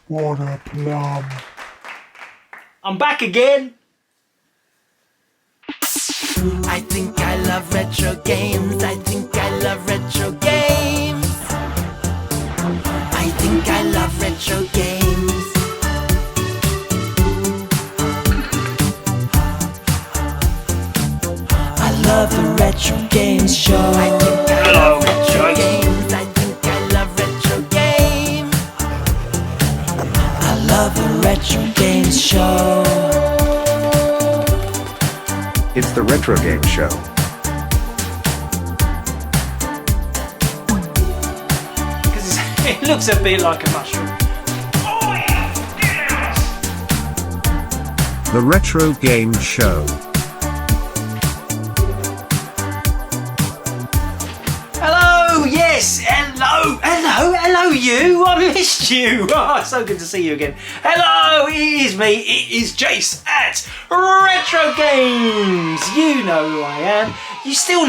What a plum. I'm back again. I think I love retro games. I think I love retro games. I think I love retro games. I love the Retro Games Show. I think I love retro games. I think I love retro games. I love the Retro Games Show. It's the Retrogames Show. Because it looks a bit like a mushroom. Oh yes! The Retrogames Show. Hello, yes, hello you, I missed you. Oh, it's so good to see you again. Hello, it is me, it is Jace at Retro Games. You know who I am. You still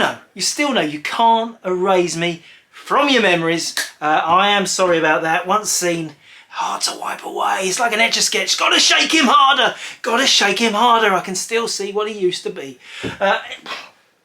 know, you can't erase me from your memories. I am sorry about that. Once seen, hard to wipe away. It's like an Etch-a-Sketch. Gotta shake him harder. I can still see what he used to be.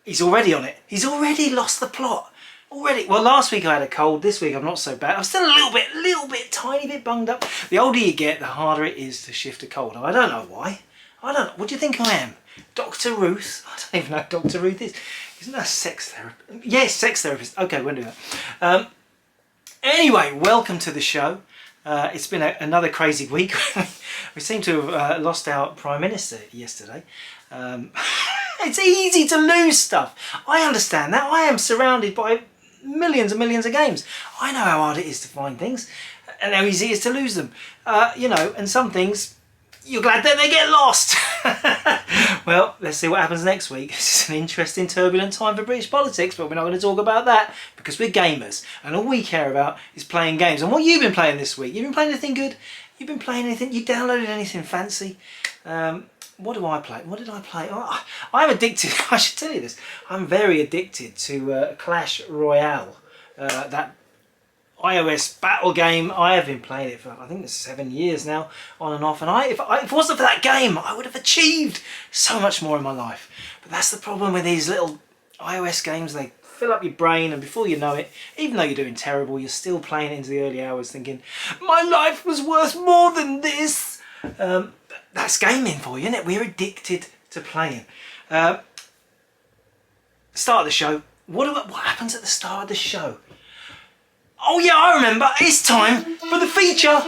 He's already on it. He's already lost the plot. Already. Well, last week I had a cold. This week I'm not so bad. I'm still a little bit, tiny bit bunged up. The older you get, the harder it is to shift a cold. I don't know why. I don't know. What do you think I am? Dr. Ruth? I don't even know who Dr. Ruth is. Isn't that a sex therapist? Yes, sex therapist. Okay, we'll do that. Anyway, welcome to the show. It's been another crazy week. We seem to have lost our Prime Minister yesterday. It's easy to lose stuff. I understand that. I am surrounded by millions and millions of games. I know how hard it is to find things and how easy it is to lose them. And some things, you're glad that they get lost. Well, let's see what happens next week. This is an interesting, turbulent time for British politics, but we're not going to talk about that because we're gamers and all we care about is playing games. And what you've been playing this week? You've been playing anything good? You've been playing anything? You downloaded anything fancy? What do I play? What did I play? Oh, I'm addicted. I should tell you this. I'm very addicted to Clash Royale. That iOS battle game. I have been playing it for I think it's 7 years now, on and off. And if it wasn't for that game, I would have achieved so much more in my life. But that's the problem with these little iOS games. They fill up your brain, and before you know it, even though you're doing terrible, you're still playing it into the early hours, thinking, "My life was worth more than this." That's gaming for you, isn't it? We're addicted to playing. Start of the show. What happens at the start of the show? Oh yeah, I remember. It's time for the feature.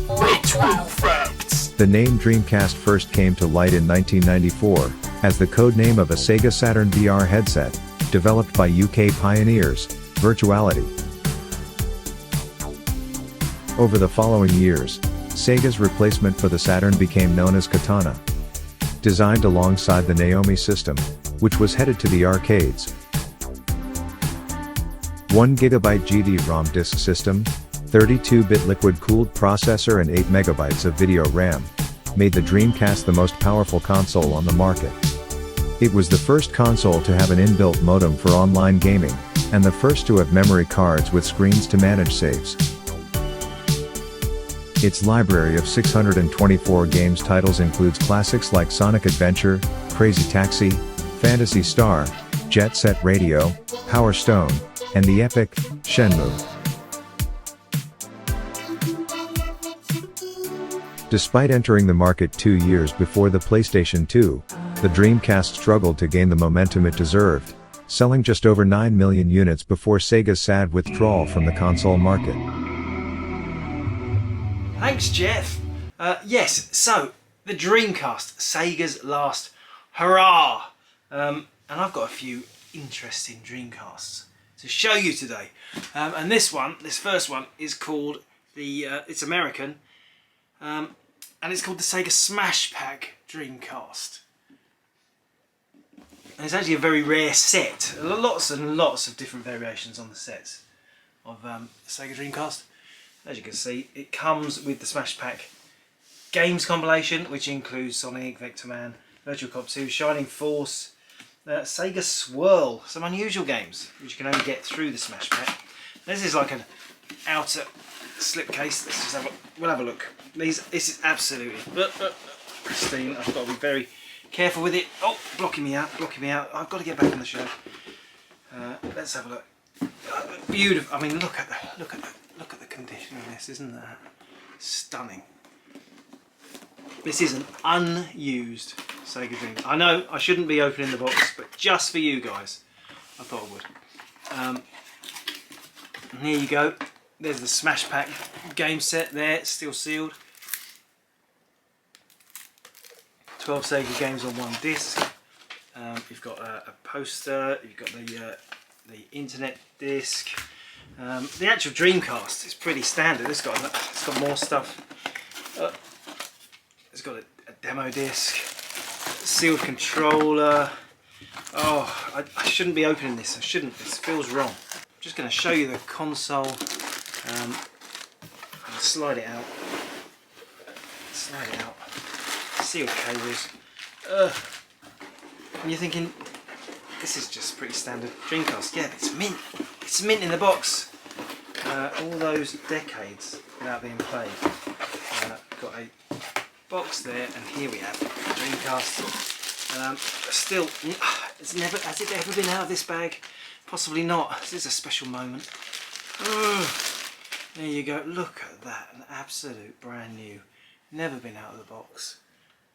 Retro Facts. The name Dreamcast first came to light in 1994 as the code name of a Sega Saturn VR headset, developed by UK pioneers, Virtuality. Over the following years, Sega's replacement for the Saturn became known as Katana. Designed alongside the Naomi system, which was headed to the arcades. 1GB GD-ROM disk system, 32-bit liquid-cooled processor and 8 MB of video RAM, made the Dreamcast the most powerful console on the market. It was the first console to have an inbuilt modem for online gaming, and the first to have memory cards with screens to manage saves. Its library of 624 games titles includes classics like Sonic Adventure, Crazy Taxi, Phantasy Star, Jet Set Radio, Power Stone, and the epic Shenmue. Despite entering the market 2 years before the PlayStation 2, the Dreamcast struggled to gain the momentum it deserved, selling just over 9 million units before Sega's sad withdrawal from the console market. Thanks, Jeff. Yes, so the Dreamcast, Sega's last hurrah. And I've got a few interesting Dreamcasts to show you today. And this first one is called it's American, and it's called the Sega Smash Pack Dreamcast. And it's actually a very rare set. Lots and lots of different variations on the sets of Sega Dreamcast. As you can see, it comes with the Smash Pack games compilation, which includes Sonic, Vector Man, Virtual Cop 2, Shining Force, Sega Swirl, some unusual games which you can only get through the Smash Pack. This is like an outer slipcase. Let's just we'll have a look. This is absolutely pristine. I've got to be very careful with it. Oh, blocking me out. I've got to get back on the show. Let's have a look. Beautiful. I mean, look at the condition of this. Isn't that stunning? This is an unused Sega Dreamcast. I know I shouldn't be opening the box, but just for you guys, I thought I would. And here you go. There's the Smash Pack game set there, still sealed. 12 Sega games on one disc. You've got a poster. You've got the internet disc. The actual Dreamcast is pretty standard. It's got more stuff. It's got a demo disc, sealed controller. Oh, I shouldn't be opening this. I shouldn't. This feels wrong. I'm just going to show you the console. I'll slide it out. Sealed cables. And you're thinking, this is just pretty standard Dreamcast. Yeah, it's mint. It's mint in the box. All those decades without being played. Got a box there, and here we have Dreamcast. Still, has it ever been out of this bag? Possibly not. This is a special moment. There you go. Look at that, an absolute brand new, never been out of the box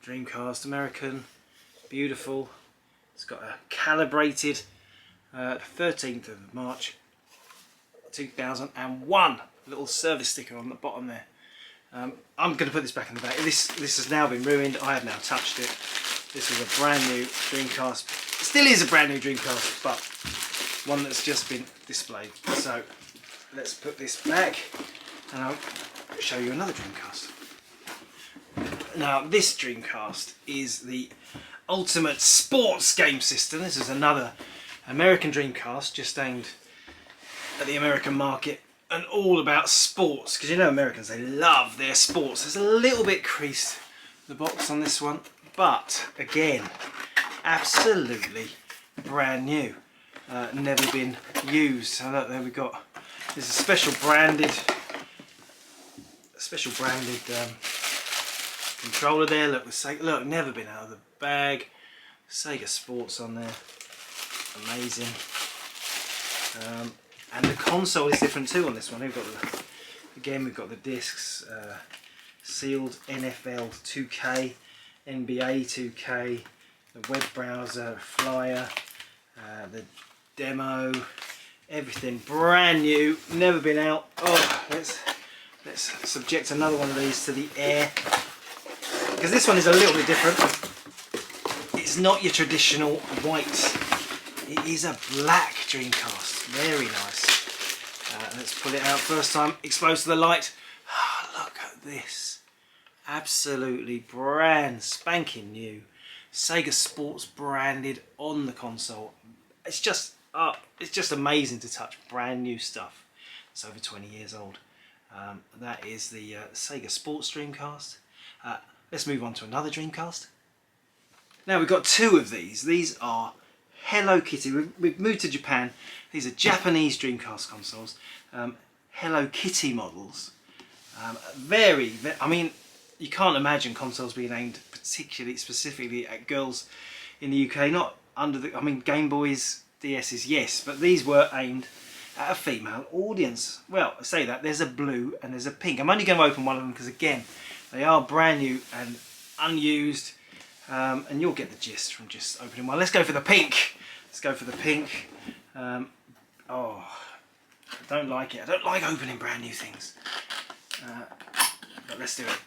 Dreamcast, American, beautiful. It's got a calibrated 13th of March 2001 little service sticker on the bottom there. I'm going to put this back in the bag. This has now been ruined. I have now touched it. This is a brand new Dreamcast. It still is a brand new Dreamcast, but one that's just been displayed. So let's put this back and I'll show you another Dreamcast. Now this Dreamcast is the ultimate sports game system. This is another American Dreamcast, just aimed at the American market and all about sports, because you know Americans, they love their sports. There's a little bit creased the box on this one, but again, absolutely brand new, never been used. So look, there we got. There's a special branded controller there. Look, with Sega, look, never been out of the bag. Sega Sports on there, amazing. And the console is different too on this one. We've got the discs, sealed NFL 2K, NBA 2K, the web browser, flyer, the demo, everything brand new, never been out. Oh, let's subject another one of these to the air, because this one is a little bit different. It's not your traditional white. It is a black Dreamcast. Very nice. Let's pull it out. First time exposed to the light. Oh, look at this. Absolutely brand spanking new. Sega Sports branded on the console. It's just amazing to touch brand new stuff. It's over 20 years old. That is the Sega Sports Dreamcast. Let's move on to another Dreamcast. Now we've got two of these. These are Hello Kitty. We've moved to Japan. These are Japanese Dreamcast consoles. Hello Kitty models. I mean, you can't imagine consoles being aimed specifically at girls in the UK. Not under the, I mean, Game Boys, DS's, yes, but these were aimed at a female audience. Well, I say that, there's a blue and there's a pink. I'm only going to open one of them because, again, they are brand new and unused. And you'll get the gist from just opening one. Let's go for the pink. Oh, I don't like it. I don't like opening brand new things. But let's do it.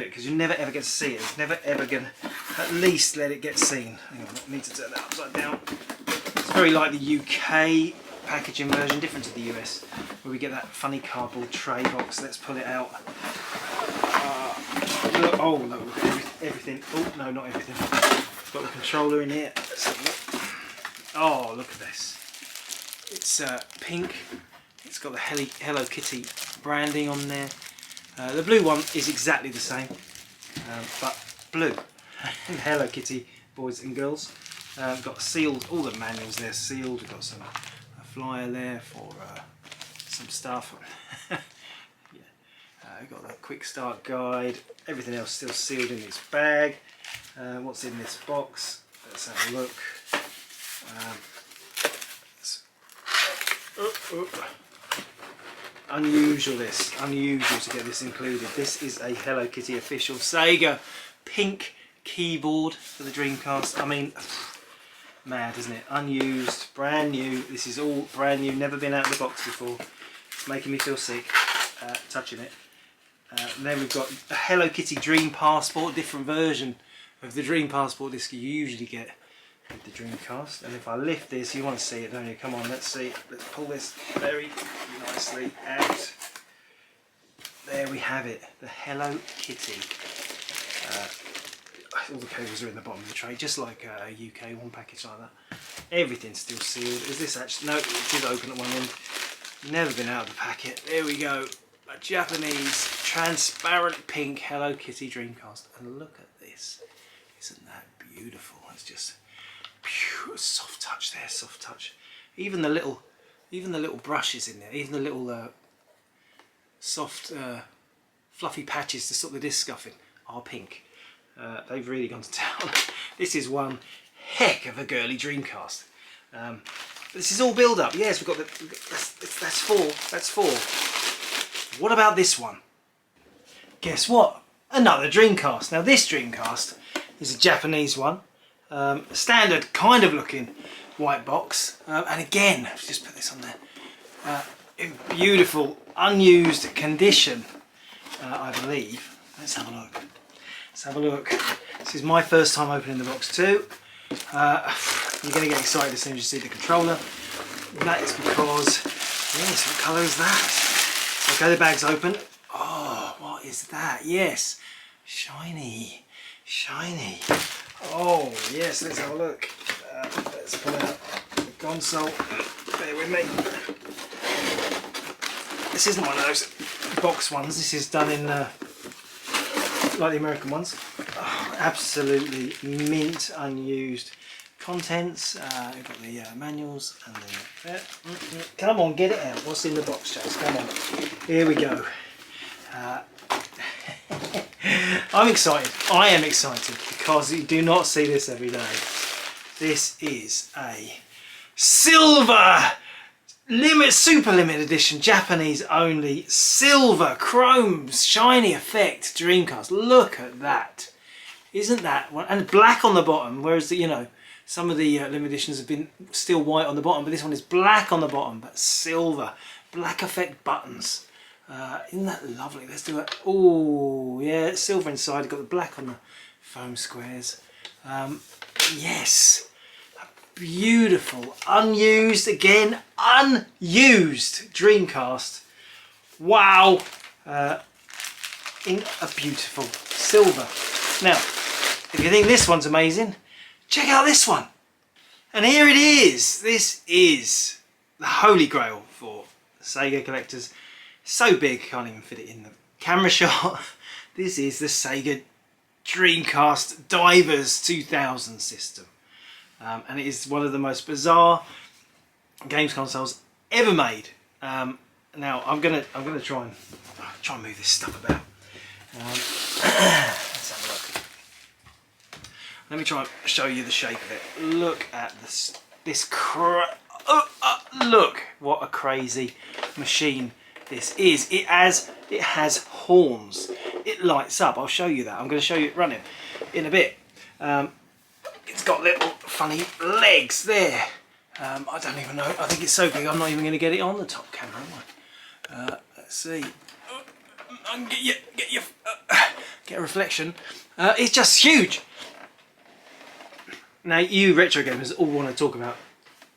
Because you never ever get to see it. It's never ever going to at least let it get seen. Hang on, I need to turn that upside down. It's very like the UK packaging version, different to the US, where we get that funny cardboard tray box. Let's pull it out. Look, oh no, everything. Oh no, not everything. I've got the controller in here. Let's have a look. Oh, look at this. It's pink. It's got the Hello Kitty branding on there. The blue one is exactly the same, but blue. Hello Kitty, boys and girls. Got sealed. All the manuals there sealed. We've got a flyer there for some stuff. Yeah. We've got the quick start guide, everything else still sealed in its bag. What's in this box? Let's have a look. Unusual to get this included. This is a Hello Kitty official Sega pink keyboard for the Dreamcast. I mean, mad, isn't it? Unused, brand new. This is all brand new, never been out of the box before. It's making me feel sick touching it. And then we've got a Hello Kitty Dream Passport, different version of the Dream Passport disc you usually get with the Dreamcast. And if I lift this, you want to see it, don't you? Come on, let's see. Let's pull this very nicely out. There we have it, the Hello Kitty. All the cables are in the bottom of the tray, just like a UK one package like that. Everything's still sealed. Is this actually? No, it did open at one end. Never been out of the packet. There we go. A Japanese transparent pink Hello Kitty Dreamcast. And look at this. Isn't that beautiful? It's just pure soft touch there, soft touch. Even the little brushes in there, even the little soft fluffy patches to stop the disc scuffing are pink. They've really gone to town. This is one heck of a girly Dreamcast. This is all build up. Yes, we've got that's four. What about this one? Guess what? Another Dreamcast. Now this Dreamcast is a Japanese one. Standard kind of looking white box. And again, let's just put this on there. In beautiful, unused condition, I believe. Let's have a look. Let's have a look. This is my first time opening the box too. You're going to get excited as soon as you see the controller. That is because, yes, what colour is that? Okay, the bag's open. Oh, what is that? Yes, shiny, shiny. Oh, yes, let's have a look. Let's pull out the console. Bear with me. This isn't one of those box ones. This is done in like the American ones. Oh, absolutely mint, unused contents. We've got the manuals and the come on, get it out. What's in the box, Chase? Come on. Here we go. I'm excited. I am excited because you do not see this every day. This is a silver super limited edition, Japanese only, silver chrome shiny effect Dreamcast. Look at that. Isn't that one? And black on the bottom, whereas the, you know, some of the limited editions have been still white on the bottom, but this one is black on the bottom but silver, black effect buttons. Isn't that lovely? Let's do it. Oh yeah, it's silver inside. You've got the black on the foam squares. Yes, a beautiful, unused, again unused Dreamcast. Wow, in a beautiful silver. Now, if you think this one's amazing, check out this one. And here it is. This is the holy grail for Sega collectors. So big, can't even fit it in the camera shot. This is the Sega Dreamcast Divers 2000 system. And it is one of the most bizarre games consoles ever made. Now I'm gonna try and move this stuff about. Let's have a look. Let me try and show you the shape of it. Look at this. Look what a crazy machine this is. It has horns. It lights up. I'll show you that. I'm going to show you it running in a bit. It's got little funny legs there. I don't even know. I think it's so big I'm not even going to get it on the top camera, am I? Let's see. I can get a reflection. It's just huge. Now you retro gamers all want to talk about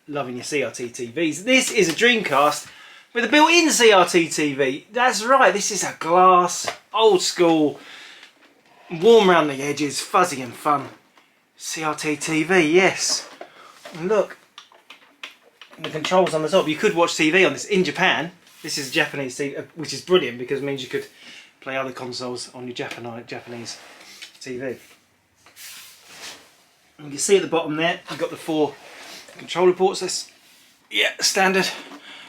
loving your CRT TVs. This is a Dreamcast with a built-in CRT TV. That's right, this is a glass, old school, warm around the edges, fuzzy and fun CRT TV, yes. And look, the controls on the top. You could watch TV on this. In Japan, this is Japanese TV, which is brilliant because it means you could play other consoles on your Japanese TV. You can see at the bottom there, you've got the 4 controller ports. This, yeah, standard.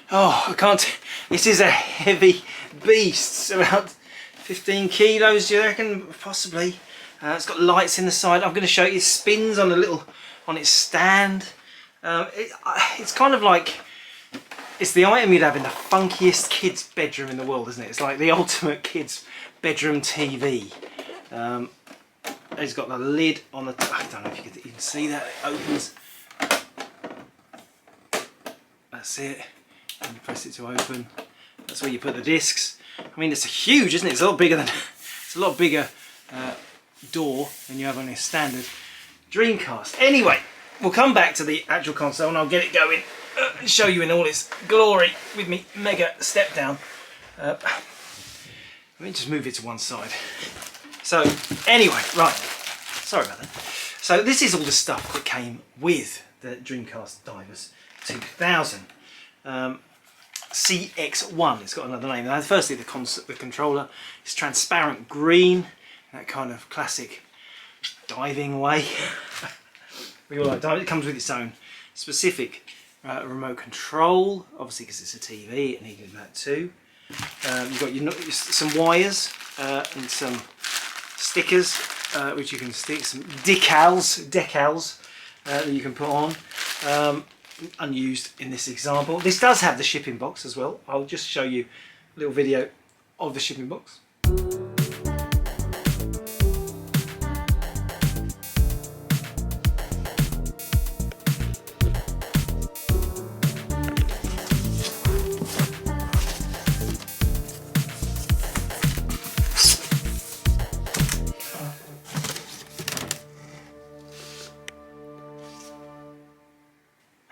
Oh, I can't. This is a heavy beast. It's about 15 kilos, do you reckon? Possibly. It's got lights in the side. I'm going to show you. It spins on its stand. It's kind of like, it's the item you'd have in the funkiest kid's bedroom in the world, isn't it? It's like the ultimate kid's bedroom TV. It's got the lid on the, I don't know if you can see that, it opens. That's it. And you press it to open. That's where you put the discs. I mean, it's huge, isn't it? It's a lot bigger than, it's a lot bigger door than you have on your standard Dreamcast. Anyway, we'll come back to the actual console and I'll get it going and show you in all its glory with me mega step down. Let me just move it to one side. So anyway, right, sorry about that. So this is all the stuff that came with the Dreamcast Divers 2000. CX1, it's got another name. Now, firstly, the controller is transparent green, that kind of classic diving way. We all like diving. It comes with its own specific remote control, obviously because it's a TV, it needed that too. You've got some wires and some stickers which you can stick, some decals that you can put on. Unused in this example. This does have the shipping box as well. I'll just show you a little video of the shipping box.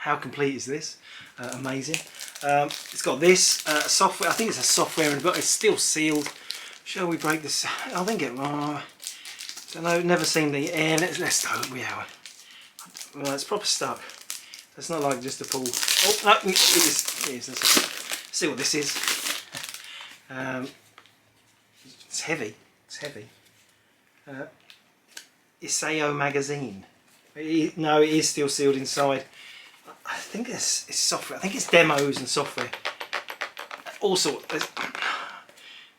How complete is this? Amazing. It's got this software. I think it's a software, but it's still sealed. Shall we break this? I think it. Don't know. Never seen the air. Let's hope we are. Well, it's proper stuck. It's not like just a pull. Oh no, it is. It is. Let's see what this is. It's heavy. It's heavy. Isao magazine. No, it is still sealed inside. I think it's software. I think it's demos and software. Also,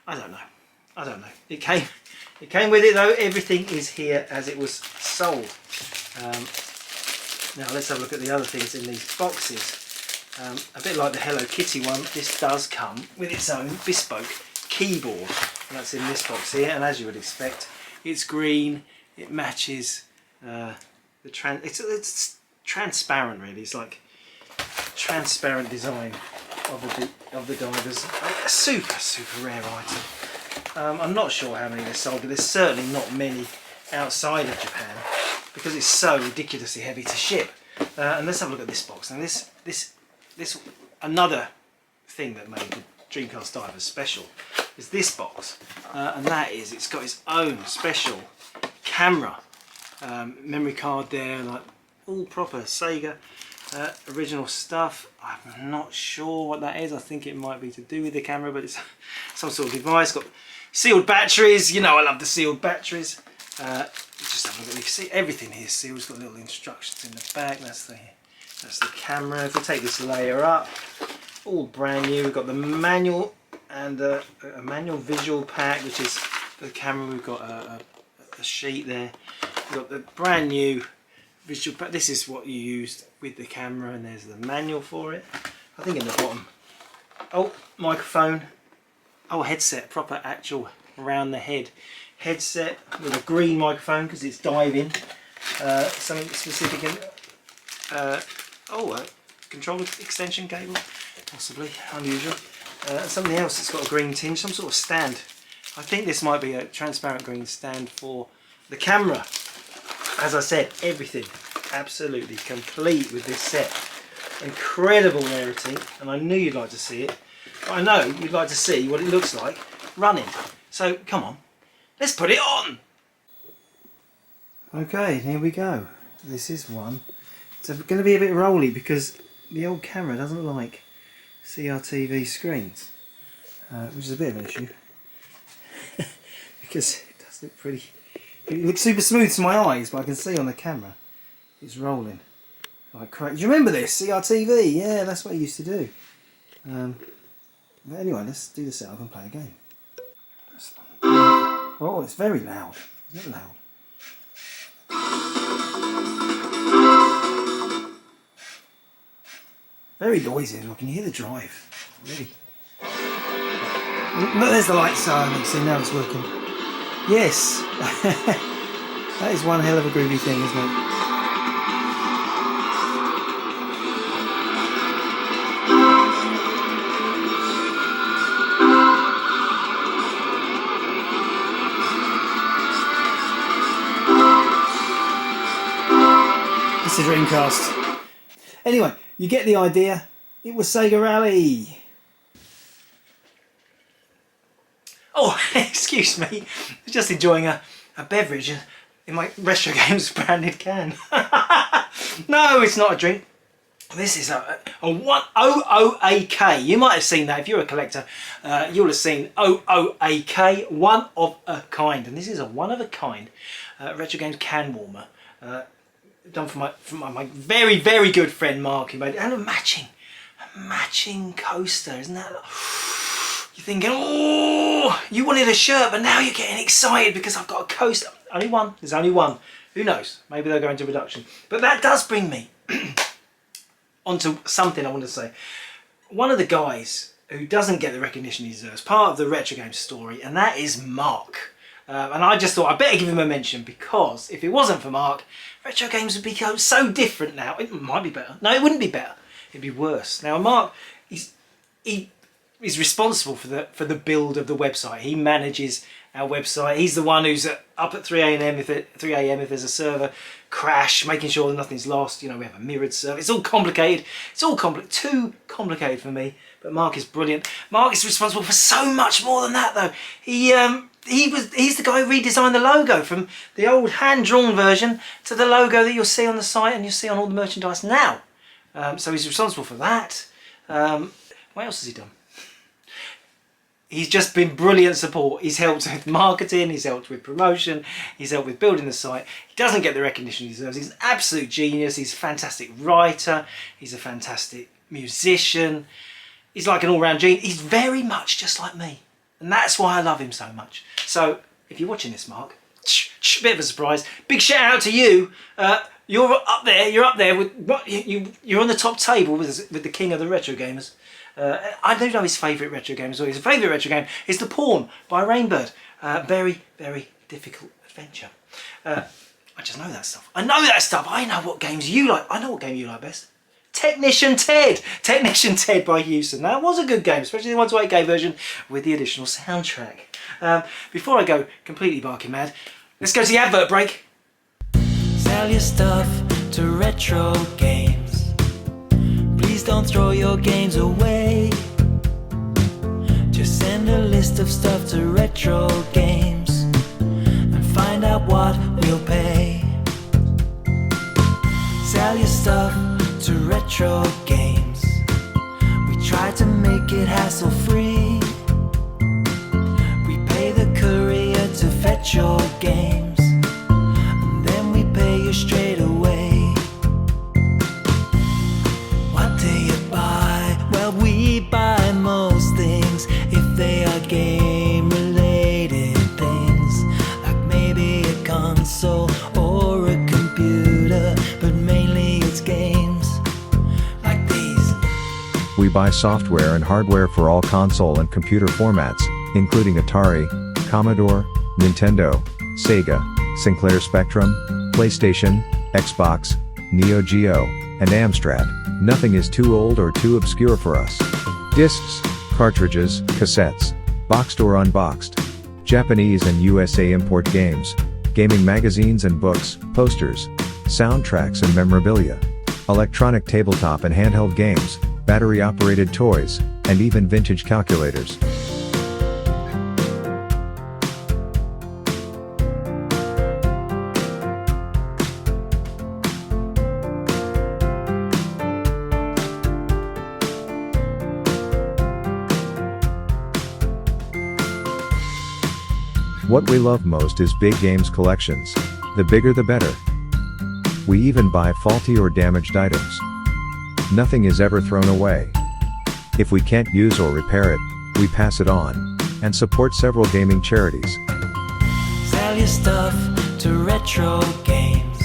I don't know. It came with it though. Everything is here as it was sold. Now let's have a look at the other things in these boxes. A bit like the Hello Kitty one, this does come with its own bespoke keyboard. And that's in this box here. And as you would expect, it's green. It matches it's transparent really. It's like transparent design of the divers. A super rare item. I'm not sure how many they sold, but there's certainly not many outside of Japan because it's so ridiculously heavy to ship. And let's have a look at this box. And this another thing that made the Dreamcast Divers special is this box, and that is it's got its own special camera, memory card there, like all proper Sega original stuff. I'm not sure what that is. I think it might be to do with the camera, but it's some sort of device. Got sealed batteries. You know I love the sealed batteries. Just have a look. You can see everything here sealed. It's got little instructions in the back. That's the camera. If we take this layer up, all brand new. We've got the manual and a manual visual pack, which is for the camera. We've got a sheet there. We've got the brand new visual pack. This is what you used with the camera, and there's the manual for it. I think in the bottom. Oh, microphone. Oh, headset. Proper actual around the head headset with a green microphone because it's diving. Something specific in. Controller extension cable, possibly unusual. Something else that's got a green tinge, some sort of stand. I think this might be a transparent green stand for the camera. As I said, everything absolutely complete with this set. Incredible rarity, and I knew you'd like to see it. But I know you'd like to see what it looks like running. So come on, let's put it on. Okay, here we go. This is one. It's going to be a bit rolly because the old camera doesn't like CRTV screens, which is a bit of an issue because it does look pretty. It looks super smooth to my eyes, but I can see on the camera it's rolling like crazy. Do you remember this CRTV? Yeah, that's what I used to do. But anyway, let's do the setup and play a game. Oh, it's very loud. It's not loud. Very noisy. I can hear the drive. Really. There's the lights. See, now it's working. Yes. That is one hell of a groovy thing, isn't it? It's a Dreamcast. Anyway, you get the idea. It was Sega Rally. Oh, excuse me. I'm just enjoying a beverage in my Retrogames branded can. No, it's not a drink. This is a 100AK. You might have seen that. If you're a collector, you'll have seen 00AK, one of a kind. And this is a one of a kind Retrogames can warmer. Done from my very, very good friend Mark, who made it. And a matching coaster, isn't that? You're thinking, oh, you wanted a shirt, but now you're getting excited because I've got a coaster. Only one. There's only one. Who knows? Maybe they'll go into production. But that does bring me onto something I want to say. One of the guys who doesn't get the recognition he deserves, part of the Retrogames story, and that is Mark. And I just thought I'd better give him a mention, because if it wasn't for Mark, Retrogames would become so different now. It might be better. No, it wouldn't be better. It'd be worse. Now, Mark, he's responsible for the build of the website. He manages our website. He's the one who's up at 3 a.m. if there's a server crash, making sure that nothing's lost. You know, we have a mirrored server. It's all complicated. It's all too complicated for me. But Mark is brilliant. Mark is responsible for so much more than that, though. He's the guy who redesigned the logo from the old hand-drawn version to the logo that you'll see on the site and you'll see on all the merchandise now. So he's responsible for that. What else has he done? He's just been brilliant support. He's helped with marketing, he's helped with promotion, he's helped with building the site. He doesn't get the recognition he deserves. He's an absolute genius. He's a fantastic writer. He's a fantastic musician. He's like an all-round genius. He's very much just like me. And that's why I love him so much. So, if you're watching this, Mark, bit of a surprise. Big shout out to you. You're up there with you're on the top table with the king of the retro gamers. I don't know his favourite retro game. His favourite retro game is The Pawn by Rainbird. Very, very difficult adventure. I just know that stuff. I know that stuff. I know what games you like. I know what game you like best. Technician Ted by Houston. That was a good game, especially the 128K version with the additional soundtrack. Before I go completely barking mad, let's go to the advert break. Sell your stuff to Retro Games. Please don't throw your games away. Just send a list of stuff to Retro Games and find out what we'll pay. Sell your stuff to Retro Games. We try to make it hassle-free. We pay the courier to fetch your games, and then we pay you straight away. What do you buy? Well, we buy most things if they are game-related things, like maybe a console or a computer, but mainly it's games. We buy software and hardware for all console and computer formats, including Atari, Commodore, Nintendo, Sega, Sinclair Spectrum, PlayStation, Xbox, Neo Geo, and Amstrad. Nothing is too old or too obscure for us. Discs, cartridges, cassettes, boxed or unboxed. Japanese and USA import games, gaming magazines and books, posters, soundtracks and memorabilia. Electronic tabletop and handheld games, battery-operated toys, and even vintage calculators. What we love most is big games collections. The bigger the better. We even buy faulty or damaged items. Nothing is ever thrown away. If we can't use or repair it, we pass it on, and support several gaming charities. Sell your stuff to Retro Games.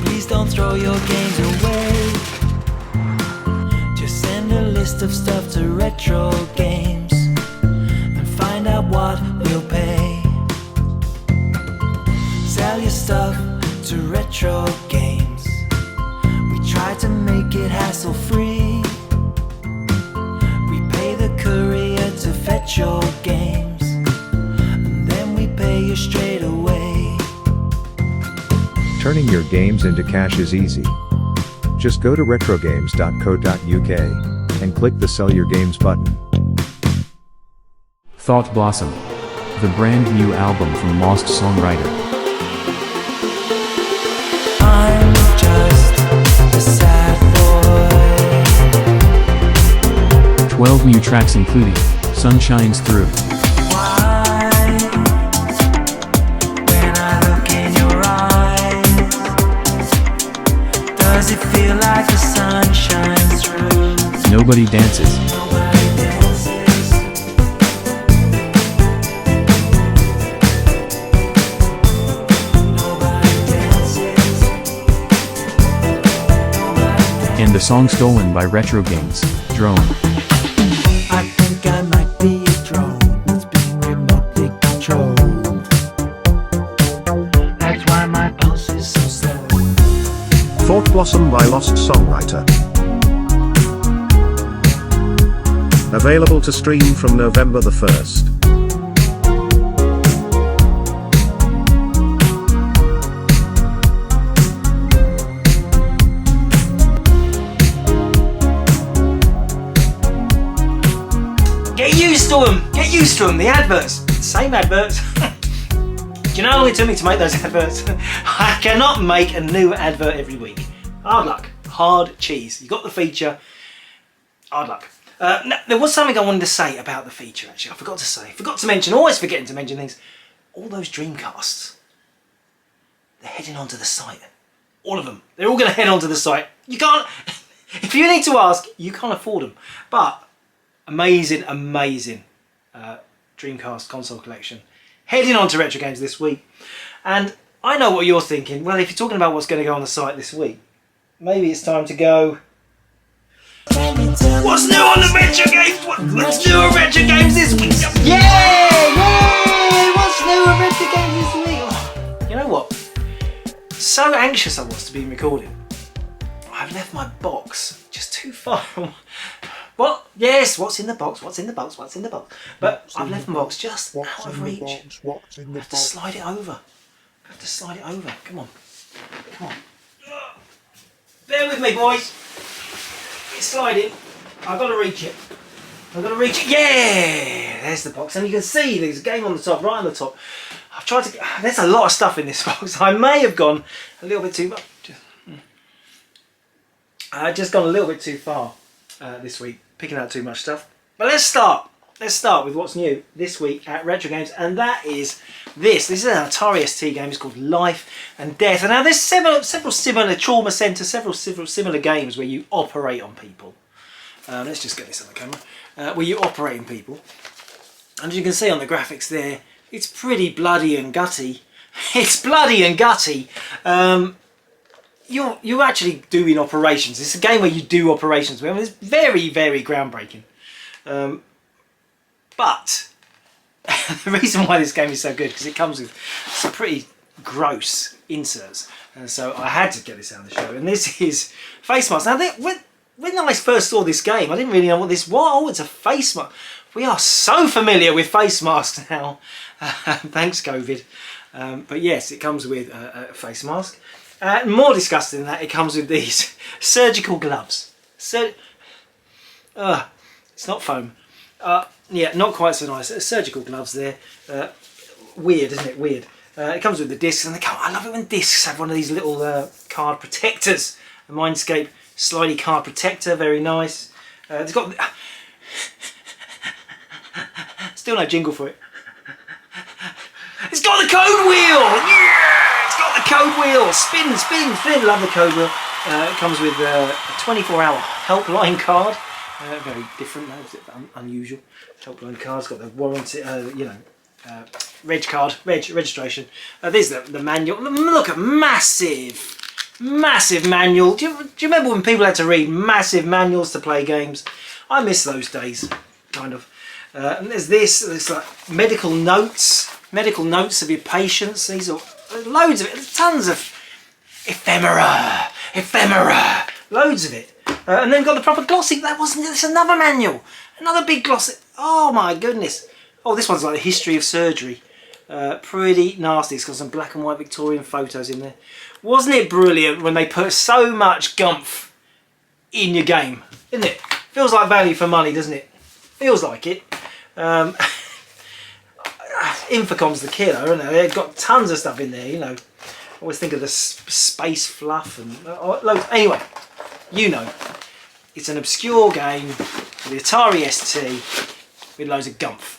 Please don't throw your games away. Just send a list of stuff to Retro Games and find out what we'll pay. Sell your stuff to Retro Games. We try to make it hassle free. We pay the courier to fetch your games, and then we pay you straight away. Turning your games into cash is easy. Just go to retrogames.co.uk and click the Sell Your Games button. Thought Blossom, the brand new album from Lost Songwriter. I'm just a sad boy. 12 new tracks including Sun Shines Through, Why, when I look in your eyes, does it feel like the sun shines through? Nobody Dances, Nobody dances. Nobody dances. Nobody and the song stolen by Retrogames, Drone. I think I might be a drone that's being remotely controlled. That's why my pulse is so slow. Thought Blossom by Lost Songwriter. Available to stream from November the 1st. Get used to them. Get used to them. The adverts. Same adverts. Do you know how long it took me to make those adverts? I cannot make a new advert every week. Hard luck. Hard cheese. You got the feature. Hard luck. Now, there was something I wanted to say about the feature, actually. I forgot to say. Forgot to mention. Always forgetting to mention things. All those Dreamcasts. They're heading onto the site. All of them. They're all going to head onto the site. You can't... If you need to ask, you can't afford them. But... amazing Dreamcast console collection heading on to Retro Games this week. And I know what you're thinking. Well, if you're talking about what's going to go on the site this week, maybe it's time to go, what's new on the Retro Games? What's new on Retro Games this week? Yeah! What's new on Retro Games this week? Oh, you know what? So anxious I was to be recording. I've left my box just too far from... What? Yes, what's in the box? What's in the box? What's in the box? But I've left my box just out of reach. I have to slide it over. I have to slide it over. Come on. Come on. Bear with me, boys. It's sliding. I've got to reach it. I've got to reach it. Yeah! There's the box. And you can see there's a game on the top, right on the top. I've tried to... There's a lot of stuff in this box. I may have gone a little bit too much. I've just gone a little bit too far this week. Picking out too much stuff. But let's start. Let's start with what's new this week at Retro Games, and that is this. This is an Atari ST game. It's called Life and Death. And now there's several similar trauma centres, several similar games where you operate on people. Let's just get this on the camera. Where you operate on people. And as you can see on the graphics there, it's pretty bloody and gutty. It's bloody and gutty. You're actually doing operations. It's a game where you do operations. I mean, it's very, very groundbreaking. But the reason why this game is so good because it comes with some pretty gross inserts. And so I had to get this out of the show. And this is face masks. Now, when I first saw this game, I didn't really know what this was. Oh, it's a face mask. We are so familiar with face masks now. Thanks, COVID. But yes, it comes with a face mask. More disgusting than that, it comes with these surgical gloves. It's not foam. Yeah, not quite so nice. Surgical gloves there. Weird, isn't it? Weird. It comes with the discs, and I love it when discs have one of these little card protectors. A Mindscape slidey card protector, very nice. It's got still no jingle for it. It's got the code wheel. Yeah, it's got the code wheel. Spin, spin, spin. Love the code wheel. It comes with a 24-hour helpline card. Very different, unusual. Helpline card's got the warranty, registration. There's the manual. Look at massive manual. Do you remember when people had to read massive manuals to play games? I miss those days, kind of. And there's there's like medical notes of your patients. These are loads of it. There's tons of ephemera, loads of it. And then got the proper glossy. It's another manual, another big glossy. Oh my goodness. Oh, this one's like the history of surgery. Pretty nasty. It's got some black and white Victorian photos in there. Wasn't it brilliant when they put so much gumph in your game? Isn't it? Feels like value for money, doesn't it? Feels like it. Infocom's the killer, isn't it? They've got tons of stuff in there, you know. I always think of the space fluff and loads. Anyway, you know, it's an obscure game for the Atari ST with loads of gumph.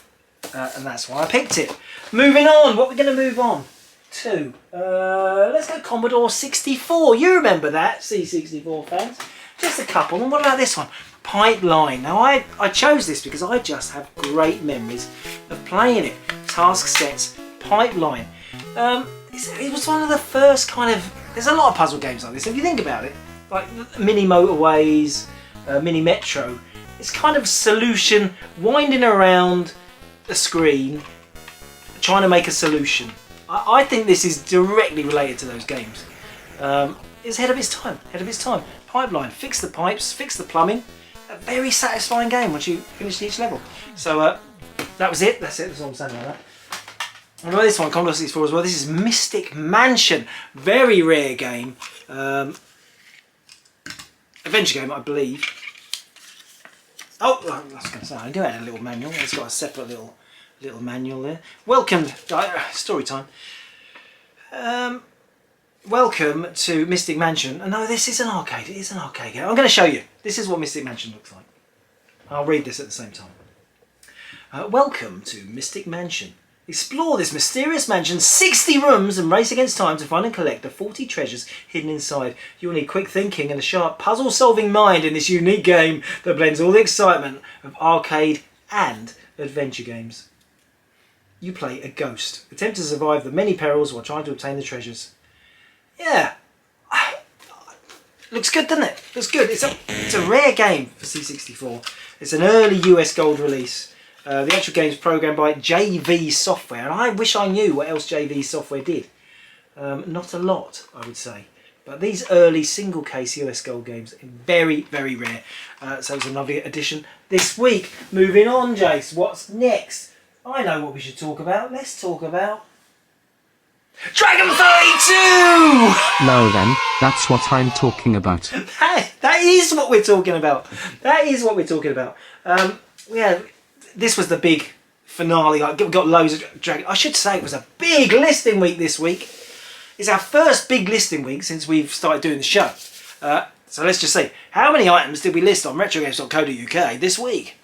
And that's why I picked it. Moving on, what we're going to move on to? Let's go Commodore 64. You remember that, C64 fans? Just a couple. And what about this one? Pipeline. Now I chose this because I just have great memories of playing it. Task sets, Pipeline. It was one of the first kind of... There's a lot of puzzle games like this, if you think about it. Like Mini Motorways, Mini Metro. It's kind of solution, winding around a screen, trying to make a solution. I think this is directly related to those games. It's ahead of its time, Pipeline, fix the pipes, fix the plumbing. A very satisfying game once you finish each level. So that was it, that's all I'm saying about that. And about this one, Commodore 64 as well, this is Mystic Mansion. Very rare game. Adventure game, I believe. Oh, I was going to say, I do have a little manual. It's got a separate little manual there. Welcome, story time. Welcome to Mystic Mansion. No, this is an arcade. It is an arcade game. I'm going to show you. This is what Mystic Mansion looks like. I'll read this at the same time. Welcome to Mystic Mansion. Explore this mysterious mansion's 60 rooms and race against time to find and collect the 40 treasures hidden inside. You'll need quick thinking and a sharp puzzle-solving mind in this unique game that blends all the excitement of arcade and adventure games. You play a ghost. Attempt to survive the many perils while trying to obtain the treasures. Yeah. Looks good, doesn't it? Looks good. It's a rare game for C64. It's an early US gold release. The actual game is programmed by JV Software, and I wish I knew what else JV Software did. Not a lot, I would say. But these early single case US gold games are very, very rare. So it's another edition this week. Moving on, Jace, what's next? I know what we should talk about. Let's talk about Dragon 32! Now then, that's what I'm talking about. That is what we're talking about. That is what we're talking about. Yeah, this was the big finale. We've got loads of Dragon. I should say it was a big listing week this week. It's our first big listing week since we've started doing the show. So let's just see. How many items did we list on retrogames.co.uk this week?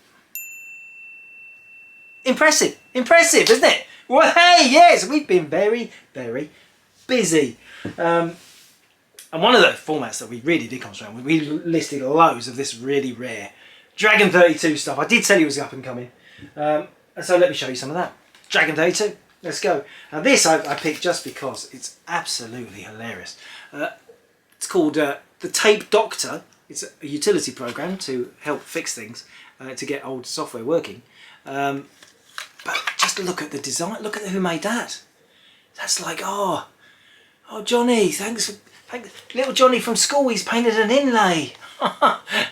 Impressive, isn't it? Well, hey, yes, we've been very, very busy. And one of the formats that we really did concentrate on, we listed loads of this really rare Dragon 32 stuff. I did tell you it was up and coming. And so let me show you some of that. Dragon 32, let's go. Now this I picked just because it's absolutely hilarious. It's called the Tape Doctor. It's a utility program to help fix things, to get old software working. But just look at the design. Look at who made that. That's like, oh Johnny, thanks. Little Johnny from school. He's painted an inlay.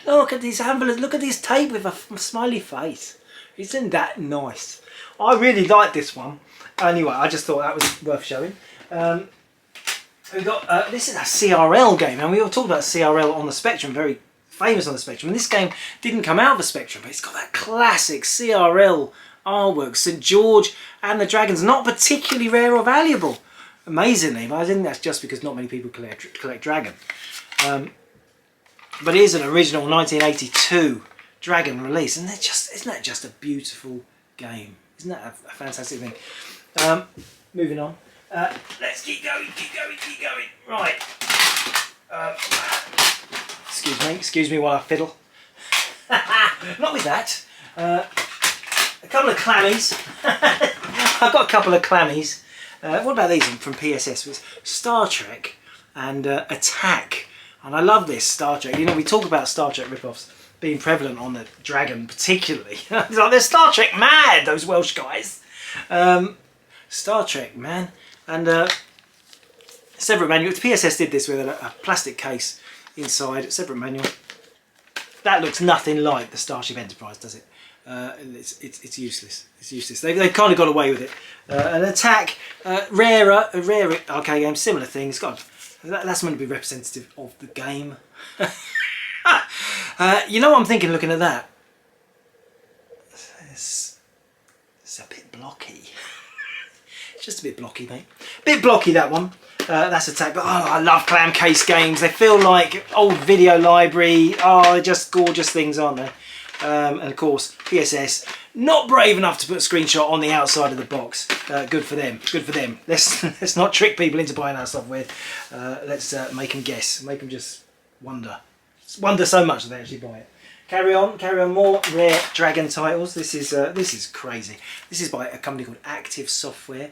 Look at these envelopes. Look at this tape with a smiley face. Isn't that nice? I really like this one. Anyway, I just thought that was worth showing. We've got this is a CRL game, and we all talked about CRL on the Spectrum, very famous on the Spectrum. And this game didn't come out of the Spectrum, but it's got that classic CRL artwork, St. George and the Dragons, not particularly rare or valuable, amazingly, but I think that's just because not many people collect Dragon. But it is an original 1982 Dragon release, and isn't that just a beautiful game? Isn't that a fantastic thing? Moving on. Let's keep going. Right. Excuse me while I fiddle. Not with that. A couple of clammies. I've got a couple of clammies. What about these from PSS? It's Star Trek and Attack. And I love this Star Trek. You know, we talk about Star Trek rip-offs being prevalent on the Dragon particularly. It's like they're Star Trek mad, those Welsh guys. Star Trek, man. And separate manual. PSS did this with a plastic case inside, separate manual. That looks nothing like the Starship Enterprise, does it? It's useless. It's useless. They've kind of got away with it. An Attack, a rare arcade game, similar thing. It's got that's meant to be representative of the game. You know what I'm thinking looking at that? It's a bit blocky. It's just a bit blocky, mate. Bit blocky, that one. That's Attack. But oh, I love clam case games. They feel like old video library. Oh, they're just gorgeous things, aren't they? And of course, PSS, not brave enough to put a screenshot on the outside of the box. Good for them. Good for them. Let's not trick people into buying our software. Let's make them guess. Make them just wonder. Wonder so much that they actually buy it. Carry on. More rare Dragon titles. This is crazy. This is by a company called Active Software.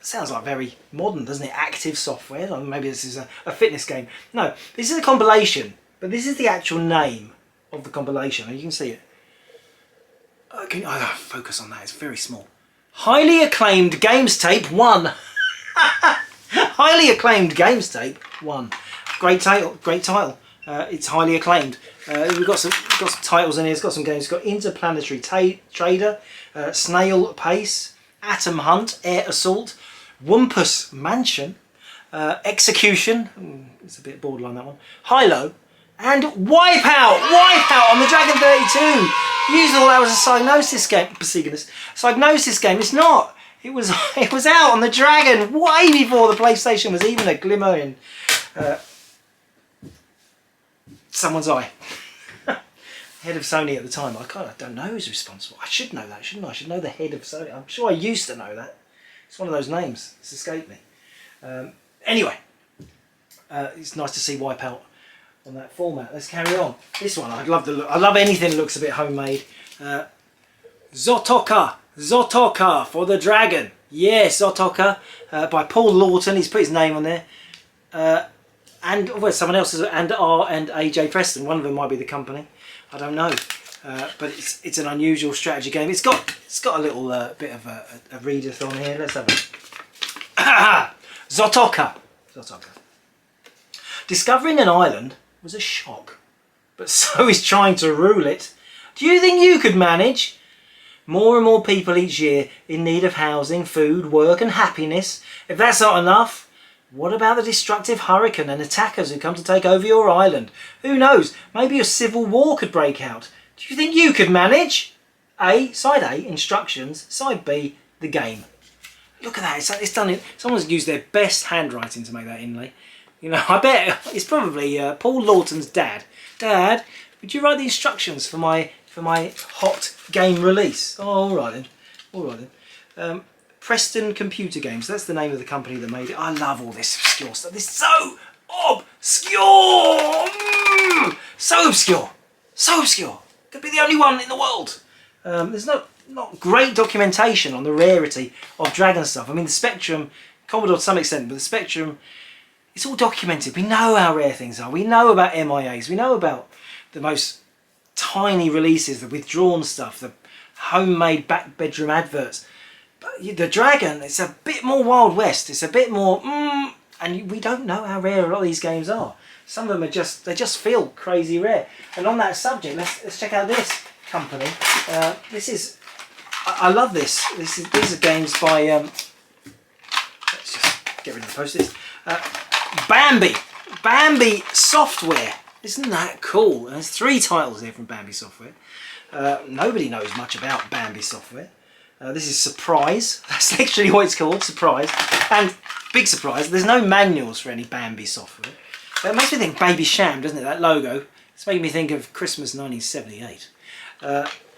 Sounds like very modern, doesn't it? Active Software. Maybe this is a fitness game. No, this is a compilation, but this is the actual name of the compilation. And you can see it. I focus on that. It's very small. Highly acclaimed games tape 1. Highly acclaimed games tape 1. Great title. Great title. It's highly acclaimed. We've got some titles in here. It's got some games. It's got Interplanetary Trader, Snail Pace, Atom Hunt, Air Assault, Wumpus Mansion, Execution. It's a bit borderline, that one. Hilo, and Wipeout. Wipeout on the Dragon 32. You thought that was a Psygnosis game. Psygnosis game. It's not. It was out on the Dragon way before the PlayStation was even a glimmer in someone's eye. Head of Sony at the time. I don't know who's responsible. I should know that, shouldn't I? I should know the head of Sony. I'm sure I used to know that. It's one of those names. It's escaped me. Anyway, it's nice to see Wipeout on that format. Let's carry on. This one, I love the look. I love anything that looks a bit homemade. Zotoka for the Dragon. Yes, Zotoka by Paul Lawton. He's put his name on there. And well, someone else is, and AJ Preston. One of them might be the company. I don't know, but it's an unusual strategy game. It's got a little bit of a readath on here. Let's have a Zotoka. Discovering an island was a shock, but so is trying to rule it. Do you think you could manage? More and more people each year in need of housing, food, work, and happiness. If that's not enough, what about the destructive hurricane and attackers who come to take over your island? Who knows? Maybe a civil war could break out. Do you think you could manage? Side A, instructions. Side B, the game. Look at that. It's done it. Someone's used their best handwriting to make that inlay. You know, I bet it's probably Paul Lawton's dad. Dad, would you write the instructions for my hot game release? Oh, all right then. Preston Computer Games. That's the name of the company that made it. I love all this obscure stuff. This is so obscure. So obscure. So obscure. Could be the only one in the world. There's not great documentation on the rarity of Dragon stuff. I mean, the Spectrum, Commodore to some extent, but the Spectrum, it's all documented. We know how rare things are. We know about MIAs. We know about the most tiny releases, the withdrawn stuff, the homemade back bedroom adverts. But the Dragon, it's a bit more Wild West. It's a bit more, and we don't know how rare a lot of these games are. Some of them are they just feel crazy rare. And on that subject, let's check out this company. This is, I love this. These are games by, let's just get rid of the post-its. Bambi Software. Isn't that cool? And there's 3 titles here from Bambi Software. Nobody knows much about Bambi Software. This is Surprise. That's actually what it's called, Surprise. And big surprise, there's no manuals for any Bambi software. It makes me think Baby Sham, doesn't it? That logo. It's making me think of Christmas 1978.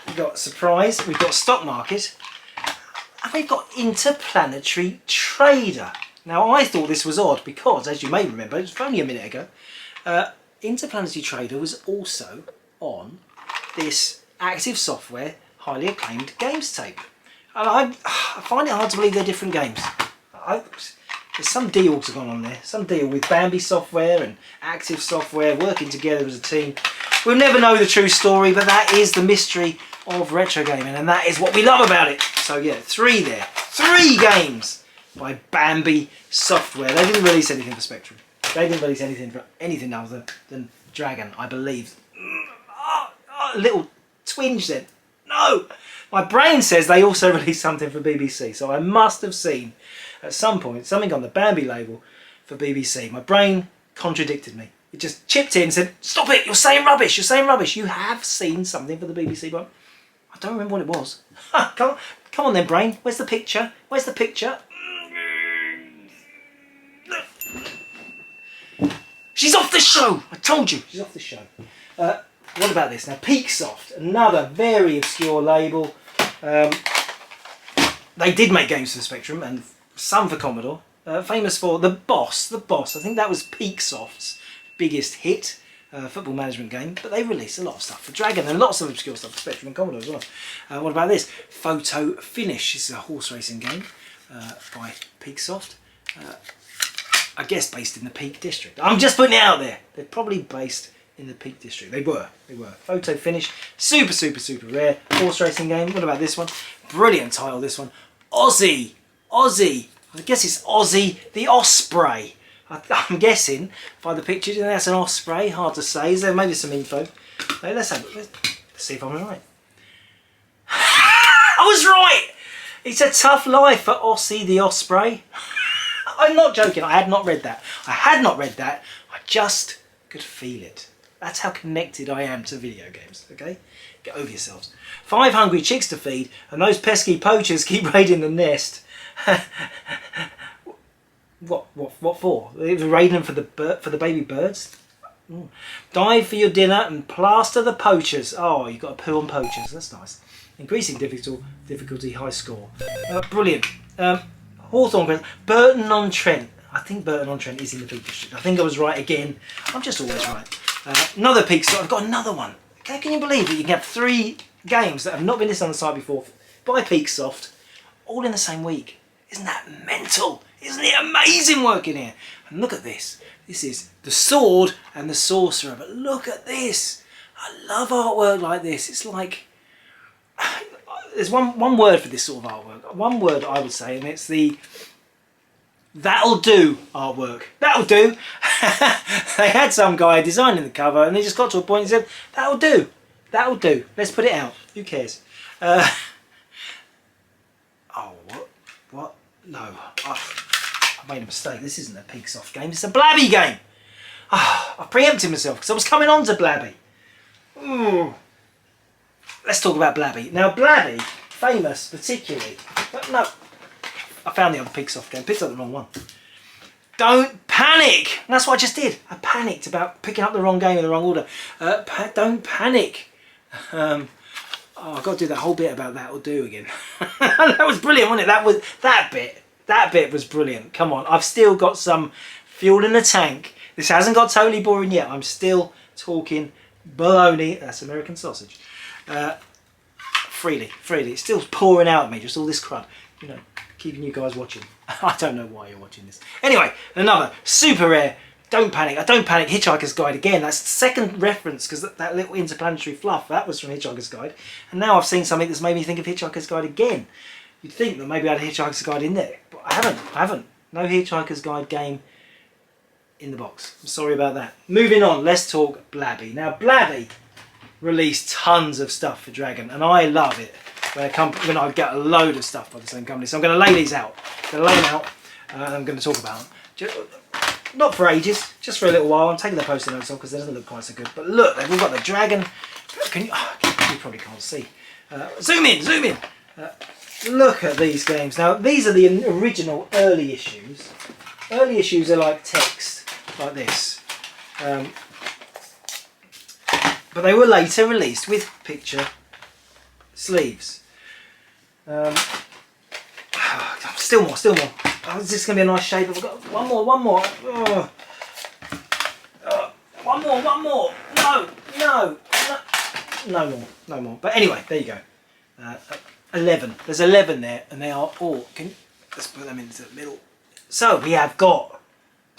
We've got Surprise, we've got Stock Market, and we've got Interplanetary Trader. Now, I thought this was odd because, as you may remember, it was only a minute ago, Interplanetary Trader was also on this Active Software highly acclaimed games tape. And I find it hard to believe they're different games. There's some deals going on there. Some deal with Bambi Software and Active Software working together as a team. We'll never know the true story, but that is the mystery of retro gaming, and that is what we love about it. So yeah, 3 there. 3 games by Bambi Software. They didn't release anything for Spectrum. They didn't release anything for anything other than Dragon, I believe. A little twinge then. No! My brain says they also released something for BBC, so I must have seen at some point something on the Bambi label for BBC. My brain contradicted me. It just chipped in and said, stop it, you're saying rubbish, you're saying rubbish. You have seen something for the BBC, but I don't remember what it was. Come on then, brain. Where's the picture? Where's the picture? She's off the show! I told you, she's off the show. What about this? Now, Peaksoft, another very obscure label. They did make games for the Spectrum and some for Commodore. Famous for The Boss. I think that was Peaksoft's biggest hit. Football management game, but they released a lot of stuff for Dragon and lots of obscure stuff for Spectrum and Commodore as well. What about this? Photo Finish. This is a horse racing game by Peaksoft. I guess based in the Peak District. I'm just putting it out there. They're probably based in the Peak District. They were. Photo Finish. Super, super, super rare horse racing game. What about this one? Brilliant title, this one. Aussie. I guess it's Aussie the Osprey. I'm guessing by the picture that's an osprey. Hard to say. Is there maybe some info? Let's see if I'm right. I was right. It's a tough life for Aussie the Osprey. I'm not joking. I had not read that. I just could feel it. That's how connected I am to video games. Okay, get over yourselves. 5 hungry chicks to feed, and those pesky poachers keep raiding the nest. What for? They were raiding them for the baby birds. Dive for your dinner and plaster the poachers. Oh, you've got to poo on poachers. That's nice. Increasing difficulty, high score. Brilliant. Hawthorne, Burton-on-Trent. I think Burton-on-Trent is in the Peak District. I think I was right again. I'm just always right. Another Peak Store. I've got another one. Can you believe that you can have 3 games that have not been listed on the site before by Peaksoft, all in the same week? Isn't that mental? Isn't it amazing working here? And look at this. This is The Sword and the Sorcerer. But look at this. I love artwork like this. It's like... There's one word for this sort of artwork. One word I would say, and it's the that'll do artwork. That'll do. They had some guy designing the cover and they just got to a point and said, that'll do. That'll do. Let's put it out. Who cares? Oh, what? No. I made a mistake. This isn't a Peaksoft game. It's a Blabby game. I preempted myself because I was coming on to Blabby. Ooh. Let's talk about Blabby. Now, Blabby, famous particularly, but no, I found the other Peaksoft game, picked up the wrong one. Don't panic! And that's what I just did. I panicked about picking up the wrong game in the wrong order. Don't panic. I've got to do that whole bit about that'll do again. That was brilliant, wasn't it? That bit was brilliant. Come on, I've still got some fuel in the tank. This hasn't got totally boring yet. I'm still talking baloney. That's American sausage. Freely. It's still pouring out of me, just all this crud. You know, keeping you guys watching. I don't know why you're watching this. Anyway, another super rare. Don't panic. Hitchhiker's Guide again. That's the second reference because that little interplanetary fluff, that was from Hitchhiker's Guide. And now I've seen something that's made me think of Hitchhiker's Guide again. You'd think that maybe I had a Hitchhiker's Guide in there, but I haven't. No Hitchhiker's Guide game in the box. I'm sorry about that. Moving on, let's talk Blabby. Now, Blabby released tons of stuff for Dragon, and I love it when I get a load of stuff by the same company. So I'm going to lay these out. I'm going to lay them out, and I'm going to talk about them. Not for ages, just for a little while. I'm taking the post-it notes off because it doesn't look quite so good. But look, they've all got the Dragon. You probably can't see. Zoom in. Look at these games. Now, these are the original early issues. Early issues are like text, like this. But they were later released with picture sleeves. Still more. Oh, is this going to be a nice shape? I've got one more. One more. No more. But anyway, there you go. 11. There's 11 there, and they are all... Let's put them into the middle. So we have got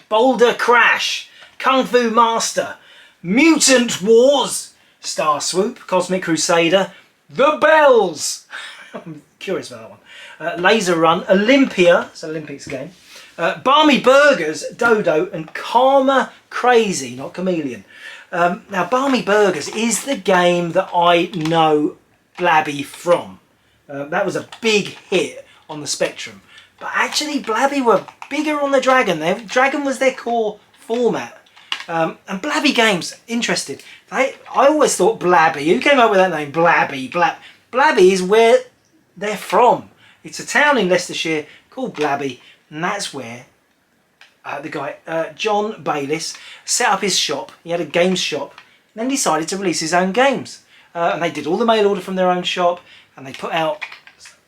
Boulder Crash, Kung Fu Master, Mutant Wars, Star Swoop, Cosmic Crusader, The Bells. I'm curious about that one. Laser Run, Olympia, it's an Olympics game. Barmy Burgers, Dodo, and Karma Crazy, not Chameleon. Now, Barmy Burgers is the game that I know Blabby from. That was a big hit on the Spectrum. But actually, Blabby were bigger on the Dragon. Dragon was their core format. And Blabby Games, interested. I always thought Blabby. Who came up with that name? Blabby. Blabby is where they're from. It's a town in Leicestershire called Blabby. And that's where the guy, John Bayliss, set up his shop. He had a games shop. And then decided to release his own games. And they did all the mail order from their own shop. And they put out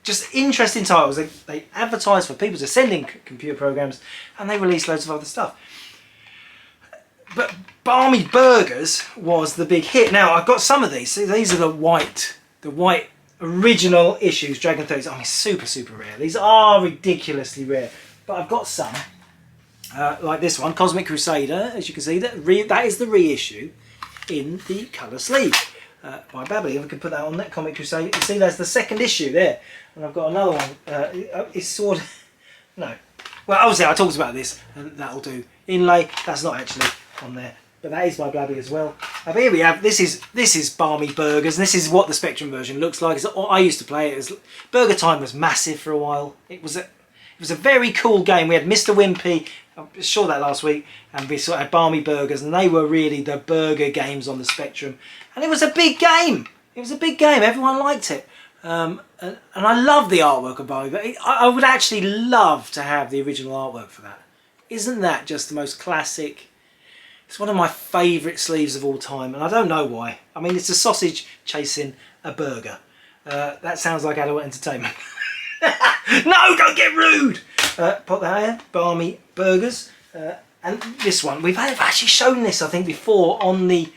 just interesting titles. They advertised for people to send in computer programs. And they released loads of other stuff. But Barmy Burgers was the big hit. Now, I've got some of these. See, these are the white original issues, Dragon 30s. I mean, super rare. These are ridiculously rare. But I've got some, like this one, Cosmic Crusader. As you can see, that is the reissue in the colour sleeve by Babbly. If I can put that on that Comic Crusader, you see that's the second issue there. And I've got another one. It's sort of no. Well, obviously I talked about this, and that'll do. Inlay. That's not actually on there, but that is by Blabby as well. But here we have, this is Barmy Burgers, and this is what the Spectrum version looks like. I used to play it. Burger Time was massive for a while. It was a very cool game. We had Mr. Wimpy, I saw that last week, and we sort of had Barmy Burgers, and they were really the burger games on the Spectrum. And it was a big game. It was a big game. Everyone liked it. And I love the artwork of Barmy, but I would actually love to have the original artwork for that. Isn't that just the most classic? It's one of my favourite sleeves of all time, and I don't know why. I mean, it's a sausage chasing a burger. That sounds like adult entertainment. No, don't get rude! Put that here, Barmy Burgers. And this one, we've actually shown this, I think, before on the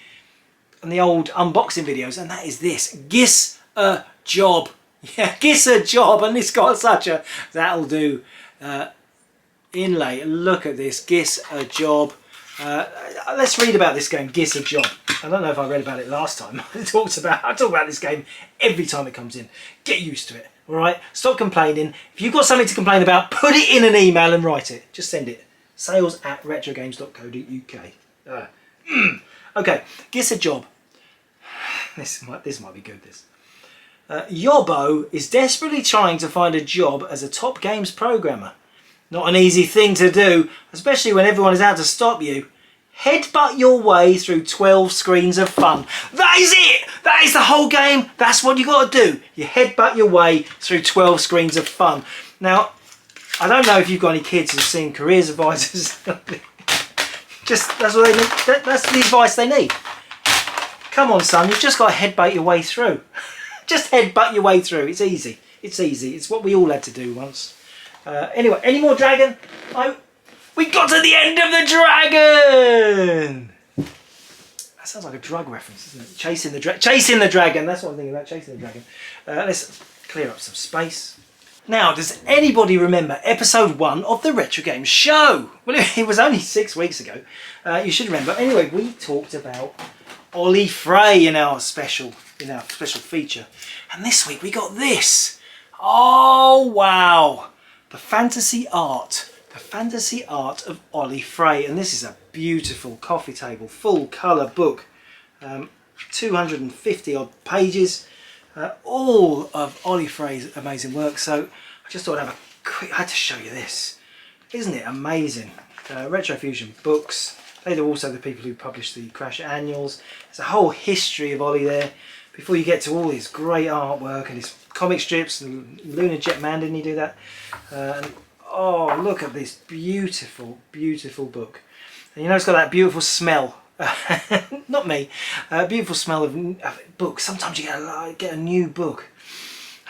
old unboxing videos, and that is this. Giss a Job. Yeah, Giss a Job, and it's got such a... That'll do. Inlay, look at this. Giss a Job. Let's read about this game, Giss a Job. I don't know if I read about it last time. I talk about this game every time it comes in. Get used to it, all right? Stop complaining. If you've got something to complain about, put it in an email and write it. Just send it. sales@retrogames.co.uk. Okay, Giss a Job. This might be good, this. Yobbo is desperately trying to find a job as a top games programmer. Not an easy thing to do, especially when everyone is out to stop you. Headbutt your way through 12 screens of fun. That is it! That is the whole game. That's what you got to do. You headbutt your way through 12 screens of fun. Now, I don't know if you've got any kids who've seen careers advisors. That's what they need. That's the advice they need. Come on, son. You've just got to headbutt your way through. Just headbutt your way through. It's easy. It's easy. It's what we all had to do once. Anyway, any more Dragon? We got to the end of the Dragon! That sounds like a drug reference, doesn't it? Chasing the Dragon. That's what I'm thinking about, Chasing the Dragon. Let's clear up some space. Now, does anybody remember episode 1 of the Retro Games show? Well, it was only 6 weeks ago. You should remember. Anyway, we talked about Ollie Frey in our special feature. And this week we got this. Oh, wow. The fantasy art of Ollie Frey, and this is a beautiful coffee table, full colour book, 250 odd pages, all of Ollie Frey's amazing work. So I just thought I'd have a quick, I had to show you this. Isn't it amazing? Retrofusion Books, they're also the people who published the Crash Annuals. There's a whole history of Ollie there before you get to all his great artwork and his comic strips, and Lunar Jet Man, didn't he do that? And oh, look at this beautiful, beautiful book. And you know it's got that beautiful smell. Not me. Beautiful smell of books. Sometimes you get a new book.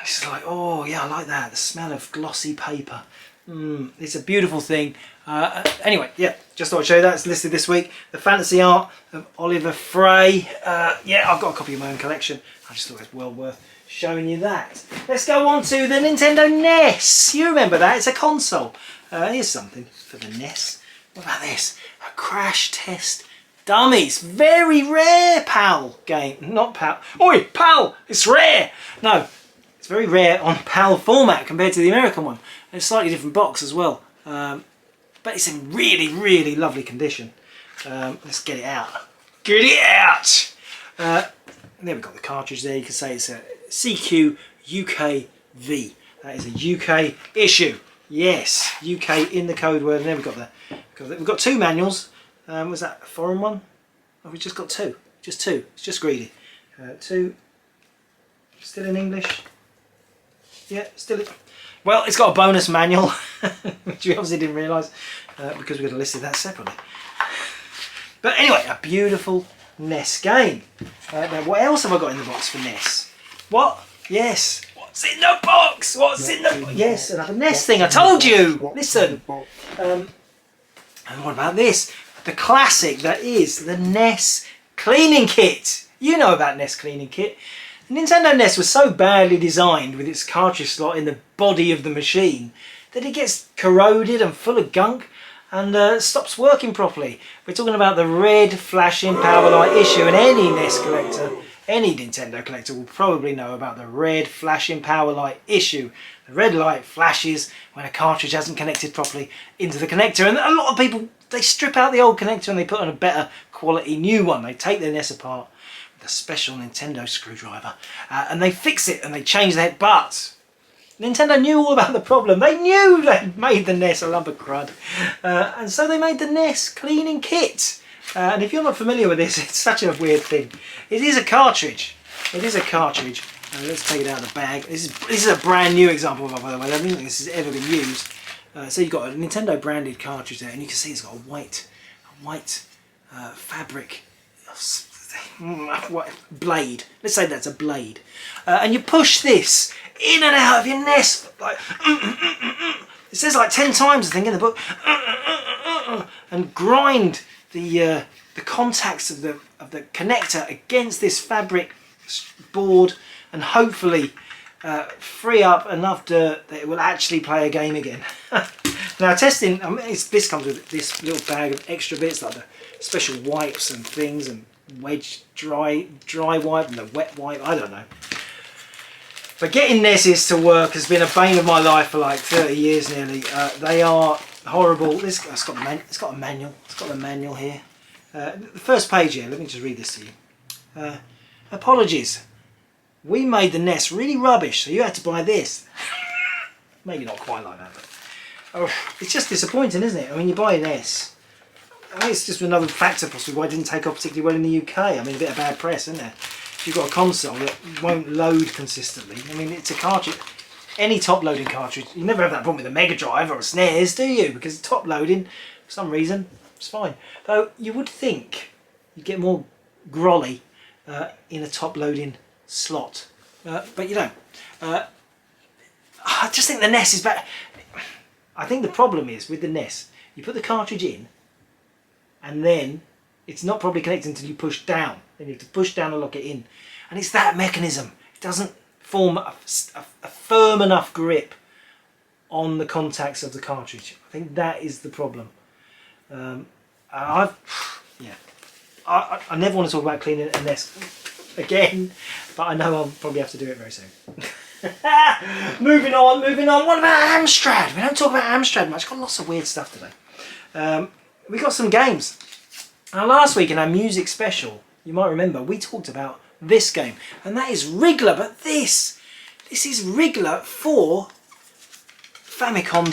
It's like, oh yeah, I like that. The smell of glossy paper. It's a beautiful thing. Anyway, yeah, just thought I'd show you that. It's listed this week. The fantasy art of Oliver Frey. Yeah, I've got a copy of my own collection. I just thought it was well worth showing you that. Let's go on to the Nintendo NES. You remember that? It's a console. Here's something for the NES. What about this? A Crash Test Dummies. Very rare PAL game. Not PAL. Oi, PAL! It's rare! No, it's very rare on PAL format compared to the American one. It's a slightly different box as well. But it's in really, really lovely condition. Let's get it out. Get it out! And then we've got the cartridge there. You can say it's a CQ UKV. That is a UK issue. Yes, UK in the code word. And then we've got two manuals. Was that a foreign one? Oh, we've just got two. Just two. It's just greedy. Two. Still in English. Yeah, still. Well, it's got a bonus manual, which we obviously didn't realise because we're going to list that separately. But anyway, a beautiful NES game. Now, what else have I got in the box for NES? What? Yes. What's in the box? What's in the box? Yes, another NES thing. I told you. Listen. And what about this? The classic that is the NES cleaning kit. You know about NES cleaning kit. The Nintendo NES was so badly designed with its cartridge slot in the body of the machine that it gets corroded and full of gunk and stops working properly. We're talking about the red flashing power light issue, and any NES collector, any Nintendo collector will probably know about the red flashing power light issue. The red light flashes when a cartridge hasn't connected properly into the connector, and a lot of people, they strip out the old connector and they put on a better quality new one. They take their NES apart with a special Nintendo screwdriver and they fix it and they change the head. But Nintendo knew all about the problem. They knew they made the NES a lump of crud, and so they made the NES cleaning kit. And if you're not familiar with this, it's such a weird thing. It is a cartridge. It is a cartridge. Let's take it out of the bag. This is a brand new example, by the way. I don't think this has ever been used. So you've got a Nintendo branded cartridge there, and you can see it's got a white fabric blade. Let's say that's a blade. And you push this in and out of your NES. Like, it says like 10 times, I think, in the book. And grind the contacts of the connector against this fabric board, and hopefully free up enough dirt that it will actually play a game again. Now testing, this comes with this little bag of extra bits like the special wipes and things, and wedge dry wipe and the wet wipe, I don't know. But getting NESs to work has been a bane of my life for like 30 years nearly. They are horrible. It's got a manual. It's got a manual here. The first page here, let me just read this to you. Apologies. We made the NES really rubbish, so you had to buy this. Maybe not quite like that, but it's just disappointing, isn't it? I mean, you buy a NES. I mean, it's just another factor possibly why it didn't take off particularly well in the UK. I mean, a bit of bad press, isn't there? If you've got a console that won't load consistently. I mean, it's a cartridge. Any top-loading cartridge, you never have that problem with a Mega Drive or a SNES, do you? Because top-loading, for some reason, it's fine. Though you would think you'd get more grolly in a top-loading slot, but you don't. I just think the NES is better. I think the problem is with the NES, you put the cartridge in, and then it's not properly connected until you push down. Then you have to push down and lock it in, and it's that mechanism. It doesn't form a firm enough grip on the contacts of the cartridge. I think that is the problem. I never want to talk about cleaning a NES again, but I know I'll probably have to do it very soon. Moving on. What about Amstrad? We don't talk about Amstrad much. Got lots of weird stuff today. We got some games. Now, last week in our music special, you might remember, we talked about this game, and that is Wriggler. But this is Wriggler for Famicom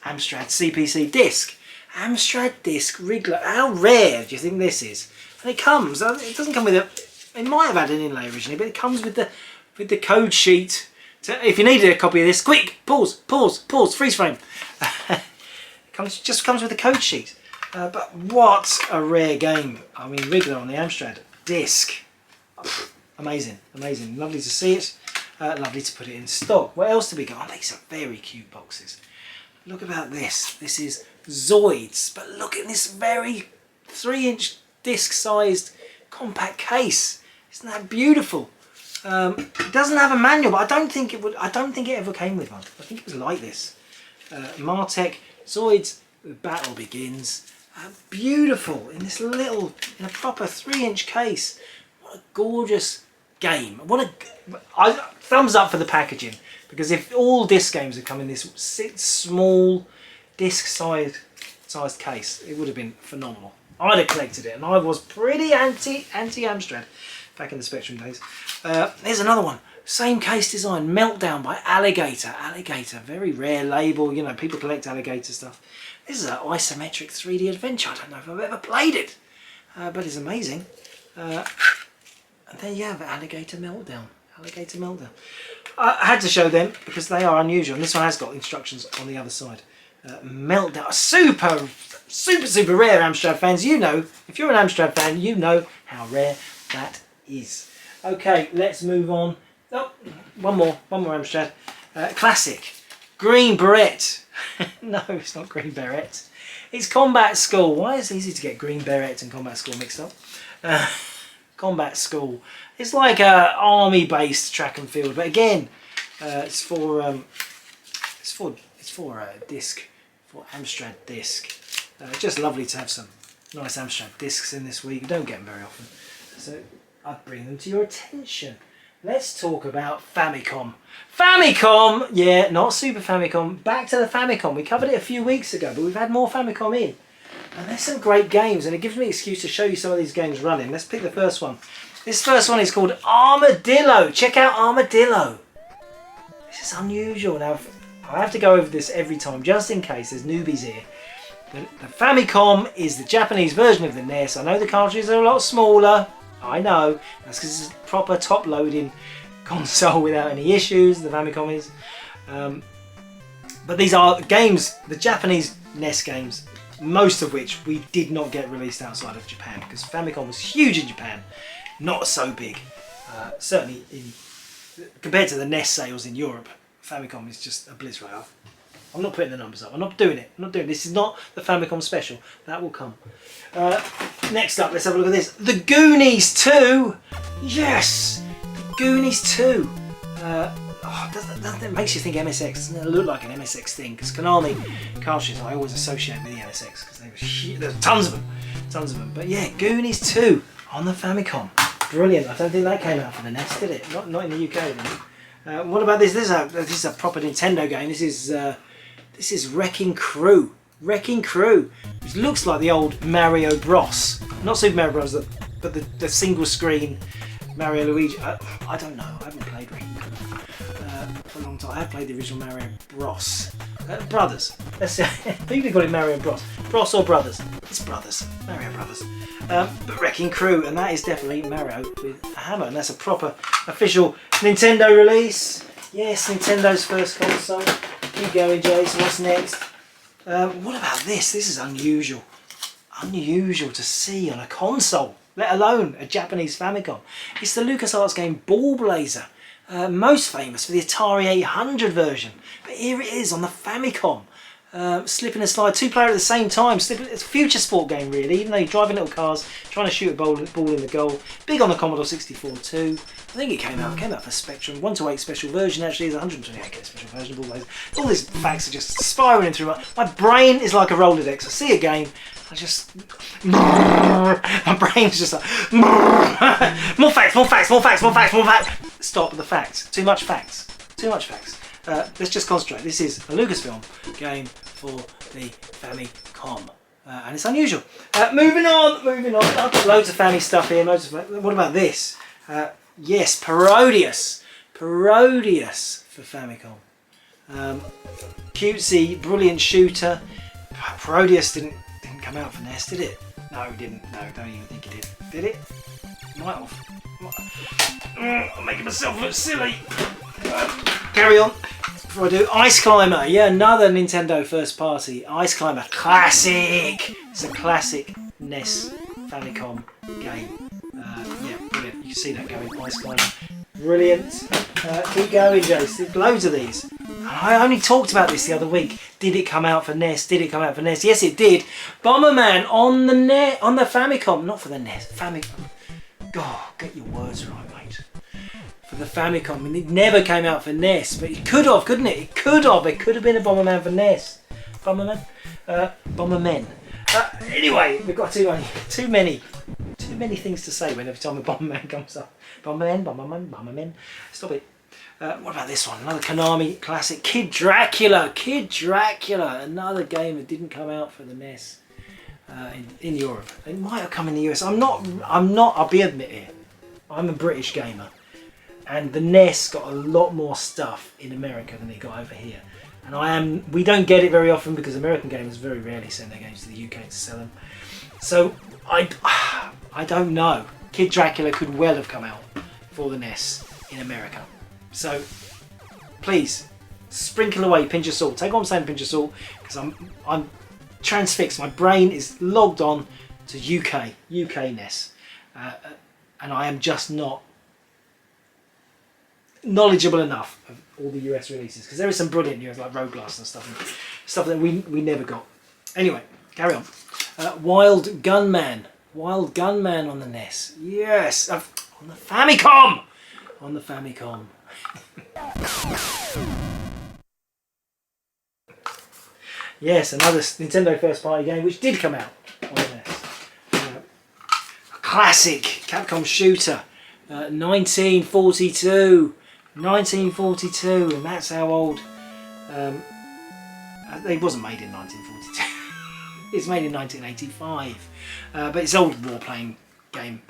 Amstrad CPC disc. Amstrad disc Wriggler. How rare do you think this is? And it comes. It doesn't come with a. It might have had an inlay originally, but it comes with the code sheet. If you needed a copy of this, quick, pause, freeze frame. Just comes with the code sheet. But what a rare game. I mean, Wriggler on the Amstrad disc. Amazing. Lovely to see it. Lovely to put it in stock. What else do we got? Oh, these are very cute boxes. Look about this. This is Zoids. But look at this very 3-inch disc-sized compact case. Isn't that beautiful? It doesn't have a manual, but I don't think it would. I don't think it ever came with one. I think it was like this. Martech Zoids. The battle begins. Beautiful in this little, in a proper 3-inch case. What a gorgeous game. Thumbs up for the packaging, because if all disc games had come in this small disc-sized case, it would have been phenomenal. I'd have collected it, and I was pretty anti Amstrad back in the Spectrum days. Here's another one. Same case design, Meltdown by Alligator. Alligator, very rare label. You know, people collect Alligator stuff. This is an isometric 3D adventure. I don't know if I've ever played it, but it's amazing. And there you have Alligator Meltdown. Alligator Meltdown. I had to show them because they are unusual. And this one has got instructions on the other side. Meltdown, super rare Amstrad fans. You know, if you're an Amstrad fan, you know how rare that is. Okay, let's move on. Oh, one more Amstrad. Classic. Green Beret. No, it's not Green Beret. It's Combat School. Why is it easy to get Green Beret and Combat School mixed up? Combat School. It's like a army-based track and field, but again, it's for a disc, for Amstrad disc. Just lovely to have some nice Amstrad discs in this week. You don't get them very often, so I'd bring them to your attention. Let's talk about Famicom. Famicom, yeah, not Super Famicom. Back to the Famicom. We covered it a few weeks ago, but we've had more Famicom in. And there's some great games, and it gives me an excuse to show you some of these games running. Let's pick the first one. This first one is called Armadillo. Check out Armadillo. This is unusual. Now, I have to go over this every time, just in case there's newbies here. The Famicom is the Japanese version of the NES. I know the cartridges are a lot smaller. I know. That's because it's a proper top-loading console without any issues. The Famicom is. But these are games, the Japanese NES games, most of which we did not get released outside of Japan, because Famicom was huge in Japan, not so big. Certainly compared to the NES sales in Europe, Famicom is just a blitz right off. I'm not putting the numbers up. I'm not doing it. This is not the Famicom special. That will come. Next up, let's have a look at this. The Goonies 2. Yes, the Goonies 2. That makes you think MSX. Doesn't it look like an MSX thing? Because Konami cartridges I always associate with the MSX because they were huge. There's tons of them. But yeah, Goonies 2 on the Famicom. Brilliant. I don't think that came out for the NES, did it? Not in the UK. What about this? This is a proper Nintendo game. This is Wrecking Crew. Wrecking Crew. Which looks like the old Mario Bros. Not Super Mario Bros, but the single screen Mario Luigi. I don't know. I haven't played Wrecking Crew for a long time. I have played the original Mario Bros. Brothers. Let's say people call it Mario Bros. Bros or Brothers? It's Brothers. Mario Brothers. But Wrecking Crew, and that is definitely Mario with a hammer, and that's a proper official Nintendo release. Yes, Nintendo's first console. Keep going, Jason. What's next? What about this? This is unusual. Unusual to see on a console, let alone a Japanese Famicom. It's the LucasArts game Ball Blazer. Most famous for the Atari 800 version. But here it is on the Famicom. Slip and slide, 2-player at the same time. It's a future sport game really, even though you're driving little cars, trying to shoot a ball in the goal. Big on the Commodore 64 too. I think it came out for Spectrum. 1-8 special version actually, is 128K special version. Ball Blazer. All these facts are just spiraling through my brain is like a Rolodex. I see a game, my brain's just like more facts. Stop the facts. Too much facts. Let's just concentrate. This is a Lucasfilm game for the Famicom. And it's unusual. Moving on. I've got loads of Family stuff here. What about this? Yes, Parodius for Famicom. Cutesy, brilliant shooter. Parodius didn't come out for NES, did it? No, it didn't. No, don't even think it did. Did it? Might have. I'm making myself look silly. Carry on. Before I do, Ice Climber. Yeah, another Nintendo first party. Ice Climber. Classic. It's a classic NES Famicom game. Yeah, brilliant. You can see that going. Ice Climber. Brilliant. Keep going, Jace. Loads of these. I only talked about this the other week. Did it come out for NES? Yes, it did. Bomberman on the Famicom. Not for the NES. Famicom. God, get your words right, mate. for the Famicom. I mean, it never came out for NES, but it could have, couldn't it? It could have. It could have been a Bomberman for NES. Bomberman? Bombermen. Anyway, we've got too many things to say whenever time a Bomberman comes up. Bombermen. Stop it. What about this one? Another Konami classic, Kid Dracula. Kid Dracula, another game that didn't come out for the NES in Europe. It might have come in the US. I'm not. I'll be admit here. I'm a British gamer, and the NES got a lot more stuff in America than it got over here. And we don't get it very often because American gamers very rarely send their games to the UK to sell them. So I don't know. Kid Dracula could well have come out for the NES in America. So please sprinkle away pinch of salt. Take what I'm saying, pinch of salt, because I'm transfixed. My brain is logged on to UK NES, and I am just not knowledgeable enough of all the US releases, because there is some brilliant US like Road Blast and stuff that we never got. Anyway, carry on. Wild Gunman on the NES. Yes, on the Famicom. On the Famicom. Yes, another Nintendo first party game which did come out on the NES. A classic Capcom shooter. 1942, and that's how old. It wasn't made in 1942. It's made in 1985, but it's an old role-playing game.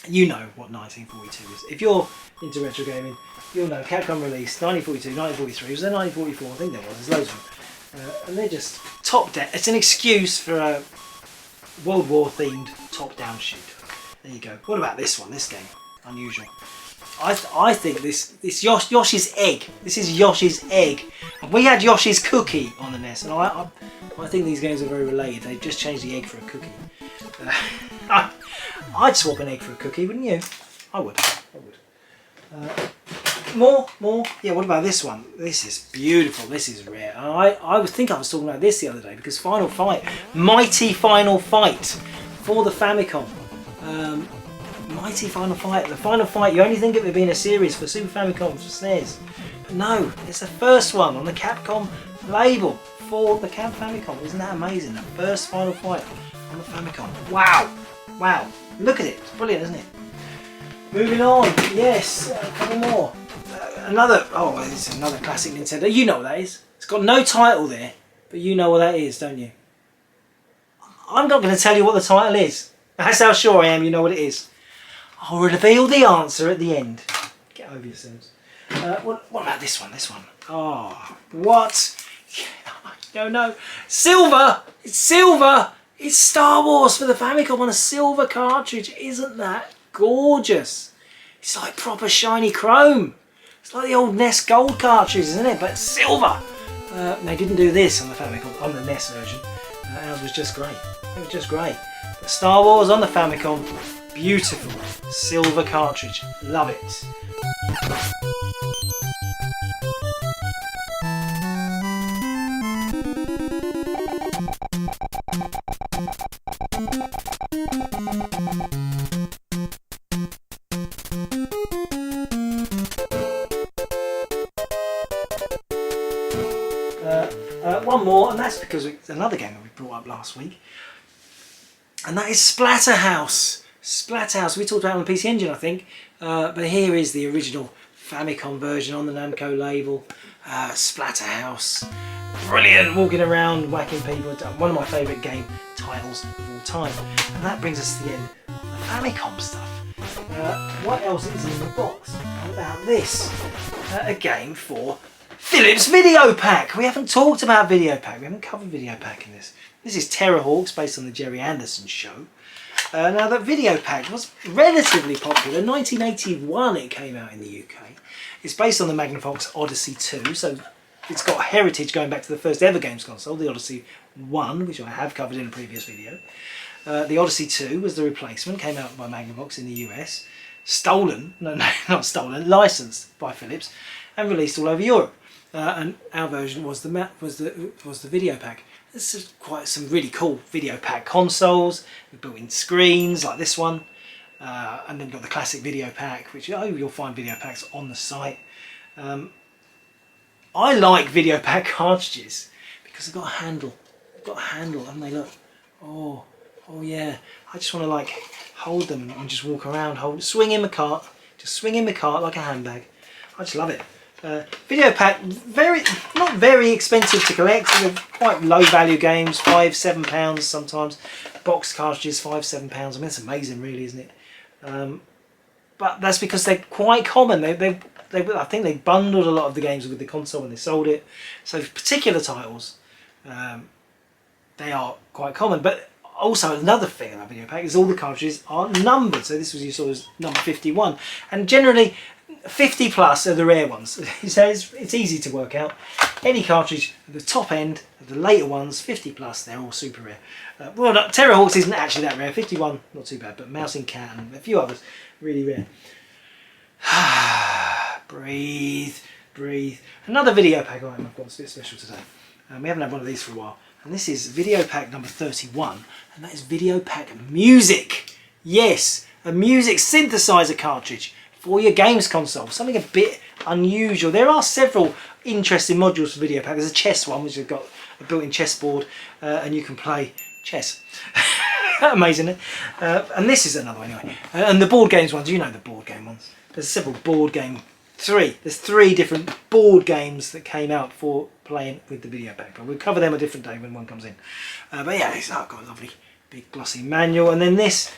You know what 1942 is. If you're into retro gaming, you'll know Capcom released 1942, 1943. Was there 1944? I think there was. There's loads of them, and they're just top-down. It's an excuse for a World War themed top-down shooter. There you go. What about this one? This game. Unusual. I think this Yoshi's Egg. This is Yoshi's Egg. We had Yoshi's Cookie on the NES, and I think these games are very related. They've just changed the egg for a cookie. I'd swap an egg for a cookie, wouldn't you? I would. More. Yeah. What about this one? This is beautiful. This is rare. I think I was talking about this the other day because Final Fight, Mighty Final Fight for the Famicom. Mighty Final Fight. The Final Fight, you only think of it being a series for Super Famicom, for SNES. But no, it's the first one on the Capcom label for the Famicom. Isn't that amazing? The first Final Fight on the Famicom. Wow. Look at it. It's brilliant, isn't it? Moving on. Yes, a couple more. It's another classic Nintendo. You know what that is. It's got no title there, but you know what that is, don't you? I'm not going to tell you what the title is. That's how sure I am you know what it is. I'll reveal the answer at the end. Get over yourselves. What about this one? Oh, what? No. Silver! It's silver! It's Star Wars for the Famicom on a silver cartridge. Isn't that gorgeous? It's like proper shiny chrome. It's like the old NES gold cartridges, isn't it? But silver! They didn't do this on the Famicom, on the NES version. Ours was just great. It was just great. But Star Wars on the Famicom. Beautiful silver cartridge. Love it. One more, and that's because it's another game that we brought up last week, and that is Splatterhouse. Splatterhouse, we talked about it on the PC Engine, I think, but here is the original Famicom version on the Namco label. Splatterhouse, brilliant, walking around whacking people. One of my favourite game titles of all time. And that brings us to the end of the Famicom stuff. What else is in the box? What about this? A game for Philips Video Pack. We haven't talked about Video Pack. We haven't covered Video Pack in this. This is Terrorhawks, based on the Jerry Anderson show. Now, that Video Pack was relatively popular. 1981 it came out in the UK. It's based on the Magnavox Odyssey 2, so it's got a heritage going back to the first ever games console, the Odyssey 1, which I have covered in a previous video. The Odyssey 2 was the replacement, came out by Magnavox in the US. Not stolen, licensed by Philips and released all over Europe. And our version was the Video Pack. This is quite some really cool Video Pack consoles with built-in screens like this one. and then you've got the classic video pack, which you'll find video packs on the site. I like video pack cartridges because they've got a handle. They've got a handle, haven't they? Look. Oh yeah. I just want to like hold them and just walk around, swing in my cart. Just swing in my cart like a handbag. I just love it. Video pack, not very expensive to collect. They're quite low value games, £5–7 sometimes. Box cartridges, £5–7. I mean, it's amazing, really, isn't it? But that's because they're quite common. I think they bundled a lot of the games with the console when they sold it. So particular titles, they are quite common. But also another thing about video pack is all the cartridges are numbered. So this was, you saw, was number 51, and generally 50 plus are the rare ones. So it's easy to work out. Any cartridge at the top end, the later ones, 50 plus, they're all super rare. Well, no, Terrorhawks isn't actually that rare. 51, not too bad, but Mouse and Cat and a few others, really rare. Breathe. Another video pack item I've got, it's a bit special today. We haven't had one of these for a while. And this is video pack number 31, and that is video pack music. Yes, a music synthesizer cartridge for your games console. Something a bit unusual. There are several interesting modules for video pack. There's a chess one, which has got a built-in chessboard, and you can play chess. Amazing, isn't it? And this is another one anyway. And the board games ones, you know the board game ones. There's several board game. There's three different board games that came out for playing with the video pack. But we'll cover them a different day when one comes in. But yeah, it's got a lovely big glossy manual, and then this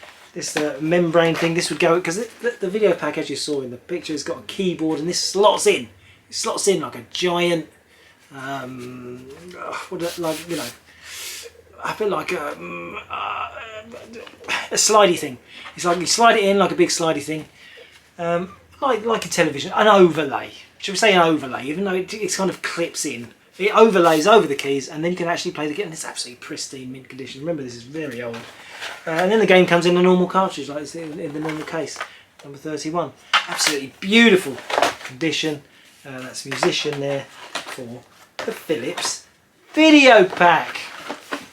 membrane thing. This would go because the video pack, as you saw in the picture, has got a keyboard, and this slots in. It slots in like a giant, a bit like a slidey thing. It's like you slide it in like a big slidey thing. Like a television, an overlay. Should we say an overlay? Even though it kind of clips in, it overlays over the keys, and then you can actually play the game. And it's absolutely pristine, mint condition. Remember, this is very old. And then the game comes in a normal cartridge, like it's in the normal case. Number 31, absolutely beautiful condition. That's musician there for the Philips video pack.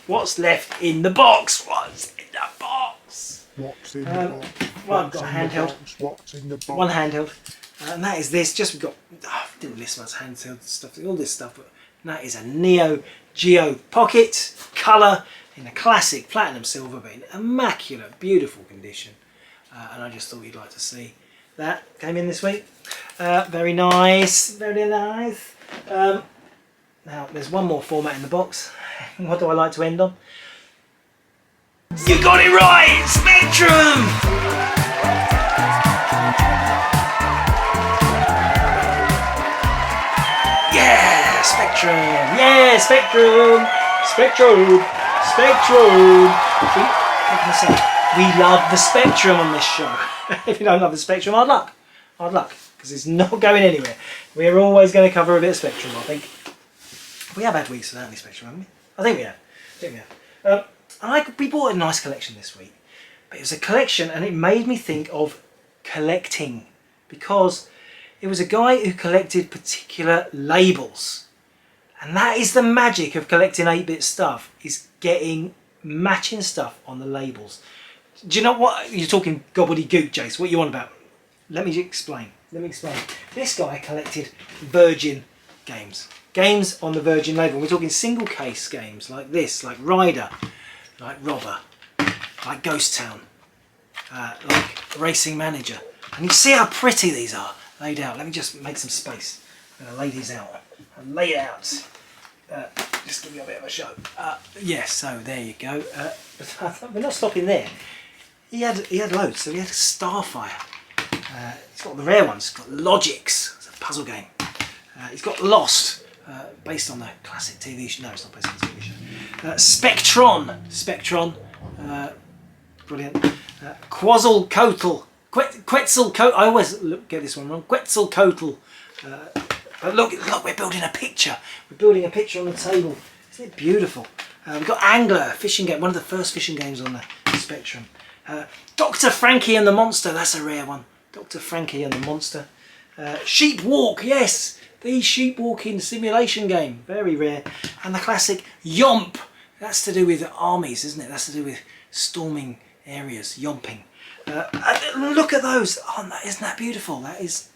What's left in the box? What's in the box? What's in the box? Well, I've got a handheld. What's in the box? One handheld, and that is this. Just we've got. Didn't list much handheld stuff, all this stuff, but that is a Neo Geo Pocket Color in a classic platinum silver, but in immaculate, beautiful condition. And I just thought you'd like to see that. Came in this week. Very nice, very nice. Now there's one more format in the box. What do I like to end on? You got it right! Spectrum! Yeah! Spectrum! Yeah! Spectrum! Spectrum! Spectrum! What can I say? We love the Spectrum on this show. If you don't love the Spectrum, hard luck. Hard luck. Because it's not going anywhere. We're always going to cover a bit of Spectrum, I think. We have had weeks without any Spectrum, haven't we? I think we have. And we bought a nice collection this week, but it was a collection and it made me think of collecting, because it was a guy who collected particular labels, and that is the magic of collecting 8-bit stuff, is getting matching stuff on the labels. Do you know what? You're talking gobbledygook, Jace. What you on about? Let me explain. This guy collected Virgin games. Games on the Virgin label. We're talking single case games like this, like Ryder, like Robber, like Ghost Town, like Racing Manager. And you see how pretty these are laid out. Let me just make some space. I'm going to lay these out. I'll lay it out. Just give you a bit of a show. Yes, so there you go. We're not stopping there. He had loads. So he had Starfire. He's got the rare ones. He's got Logix. It's a puzzle game. He's got Lost. Based on the classic TV show. No, it's not based on the TV show. Spectron. Brilliant. Quetzalcoatl. I always get this one wrong. Quetzalcoatl. But look, we're building a picture. We're building a picture on the table. Isn't it beautiful? We've got Angler, fishing game, one of the first fishing games on the Spectrum. Dr. Frankie and the Monster, that's a rare one. Dr. Frankie and the Monster. Sheep Walk, yes. The sheep walking simulation game, very rare. And the classic Yomp, that's to do with armies, isn't it? That's to do with storming areas, yomping. And look at those. Oh, isn't that beautiful? That is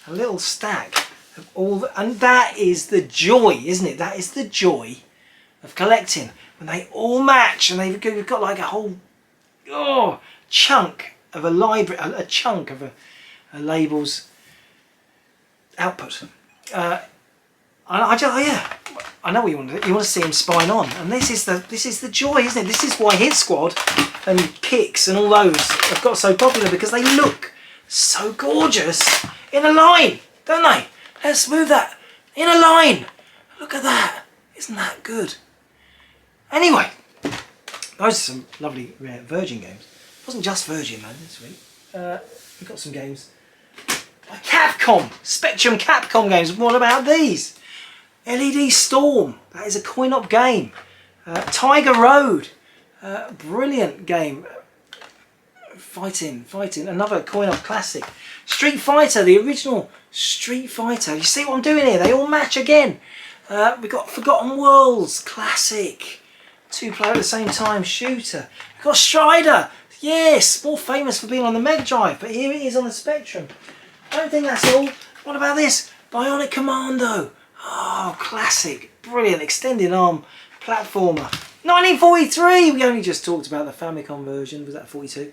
a little stack of all, and that is the joy, isn't it? That is the joy of collecting, when they all match and you've got like a whole chunk of a library, a chunk of a label's output. I know what you want to do. You want to see him spine on, and this is the joy, isn't it? This is why Hit Squad and Kicks and all those have got so popular, because they look so gorgeous in a line, don't they? Let's move that in a line. Look at that. Isn't that good? Anyway, those are some lovely rare Virgin games. It wasn't just Virgin though this week. We've got some games by Capcom, Spectrum Capcom games. What about these? LED Storm, that is a coin-op game. Tiger Road, brilliant game. Fighting, another coin-op classic. Street Fighter, the original Street Fighter. You see what I'm doing here? They all match again. We've got Forgotten Worlds, classic. 2-player at the same time shooter. We've got Strider, yes, more famous for being on the Mega Drive, but here it is on the Spectrum. I don't think that's all. What about this? Bionic Commando. Oh, classic, brilliant, extended arm platformer. 1943, we only just talked about the Famicom version, was that 42?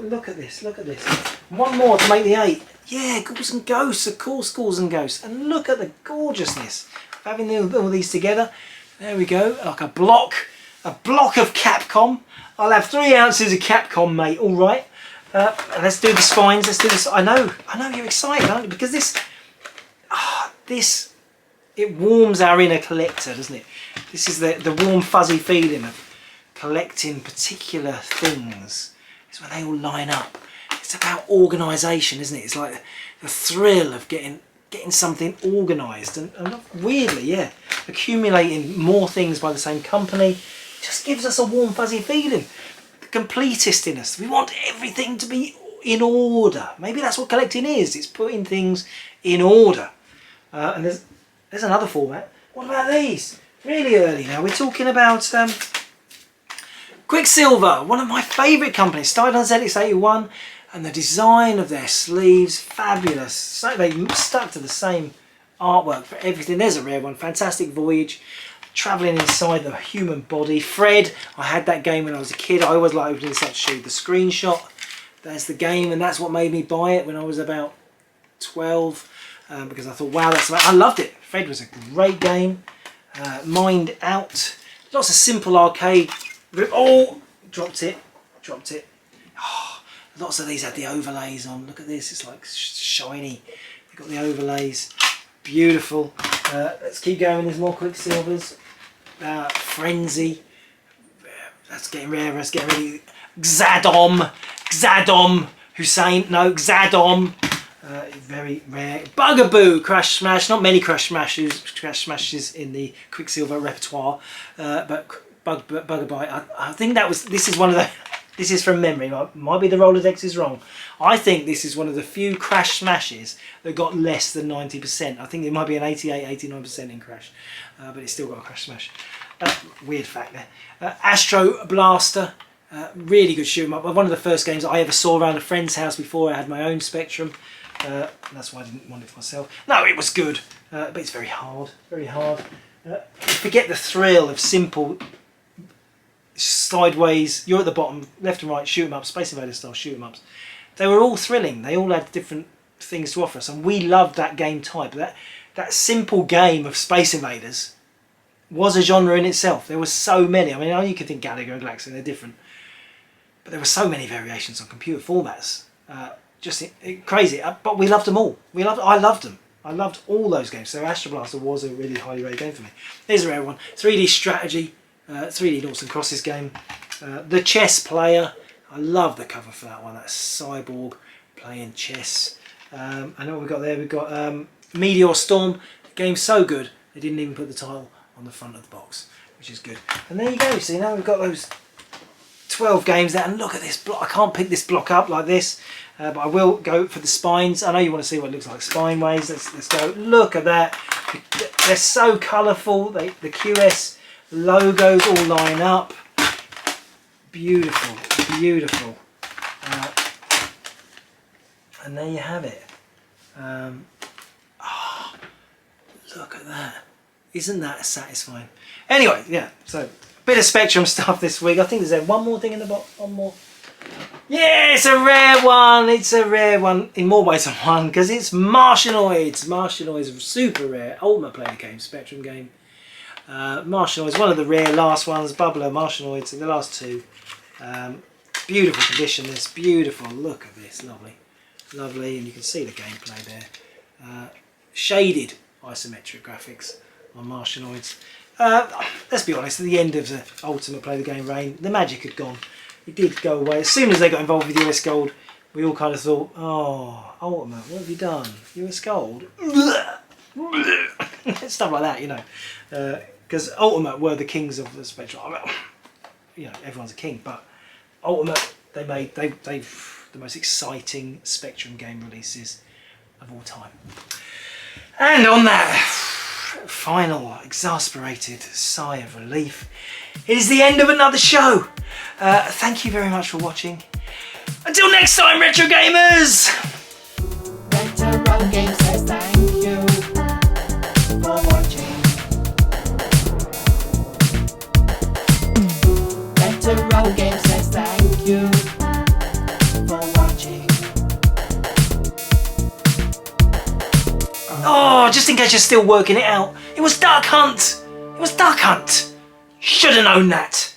Look at this, One more to make the 8. Yeah, Ghouls and Ghosts, of course, Ghouls and Ghosts. And look at the gorgeousness of having all these together. There we go, like a block of Capcom. I'll have 3 ounces of Capcom, mate, all right. Let's do the spines, let's do this. I know you're excited, aren't you? Because this, it warms our inner collector, doesn't it? This is the warm fuzzy feeling of collecting particular things. It's when they all line up. It's about organisation, isn't it? It's like the thrill of getting something organised and weirdly, yeah, accumulating more things by the same company just gives us a warm fuzzy feeling. The completist in us. We want everything to be in order. Maybe that's what collecting is. It's putting things in order. And there's another format. What about these? Really early now. We're talking about Quicksilver, one of my favourite companies. Started on ZX81, and the design of their sleeves, fabulous. So they stuck to the same artwork for everything. There's a rare one. Fantastic Voyage. Travelling inside the human body. Fred, I had that game when I was a kid. I always liked opening this up to show you the screenshot. There's the game, and that's what made me buy it when I was about 12. Because I thought, wow, I loved it. Fred was a great game. Mind Out. Lots of simple arcade. Oh, dropped it. Oh, lots of these had the overlays on. Look at this, it's like shiny. They've got the overlays. Beautiful. Let's keep going. There's more Quicksilvers. Frenzy. That's getting rarer. It's getting really. Xadom. Hussein. No, Xadom. Very rare. Bugaboo, Crash Smash. Not many Crash Smashes in the Quicksilver repertoire, but Bugaboo. I think this is one of the. This is from memory. Might be the Rolodex is wrong. I think this is one of the few Crash Smashes that got less than 90%. I think it might be an 88-89% in Crash, but it's still got a Crash Smash. Weird fact there. Astro Blaster. Really good shoot 'em up. One of the first games I ever saw around a friend's house before I had my own Spectrum. That's why I didn't want it for myself. No, it was good, but it's very hard. Forget the thrill of simple sideways, you're at the bottom, left and right, shoot 'em up, Space Invader style shoot 'em ups. They were all thrilling. They all had different things to offer us, and we loved that game type. That simple game of Space Invaders was a genre in itself. There were so many. I mean, you could think Galaga and Galaxy, they're different. But there were so many variations on computer formats. Just crazy. But we loved them all. I loved them. I loved all those games. So Astro Blaster was a really highly rated game for me. Here's a rare one. 3D strategy. 3D Noughts and Crosses game. The Chess Player. I love the cover for that one. That's Cyborg playing chess. I know what we've got there. We've got Meteor Storm. The game's so good, they didn't even put the title on the front of the box, which is good. And there you go. See, now we've got those 12 games there, and look at this block. I can't pick this block up like this, but I will go for the spines. I know you want to see what it looks like spine ways. Let's go. Look at that. They're so colourful. The QS logos all line up. beautiful, beautiful. And there you have it. Look at that. Isn't that satisfying? Anyway, yeah, so a bit of Spectrum stuff this week. I think there's one more thing in the box. One more. Yeah, it's a rare one. It's a rare one in more ways than one because it's Martianoids. Martianoids, super rare. Ultimate player game, Spectrum game. Martianoids, one of the rare last ones. Bubbler, Martianoids, the last two. Beautiful condition, this. Beautiful. Look at this. Lovely. Lovely. And you can see the gameplay there. Shaded isometric graphics on Martianoids. Let's be honest, at the end of the Ultimate Play the Game reign, the magic had gone. It did go away. As soon as they got involved with US Gold, we all kind of thought, oh, Ultimate, what have you done? US Gold? Stuff like that, you know. Because Ultimate were the kings of the Spectrum. You know, everyone's a king, but Ultimate, they made the most exciting Spectrum game releases of all time. And on that final exasperated sigh of relief, it is the end of another show. Thank you very much for watching. Until next time, Retro Gamers! Retrogames says thank you for watching. Retrogames says thank you for watching. Oh, just in case you're still working it out, it was Duck Hunt! It was Duck Hunt! Should have known that!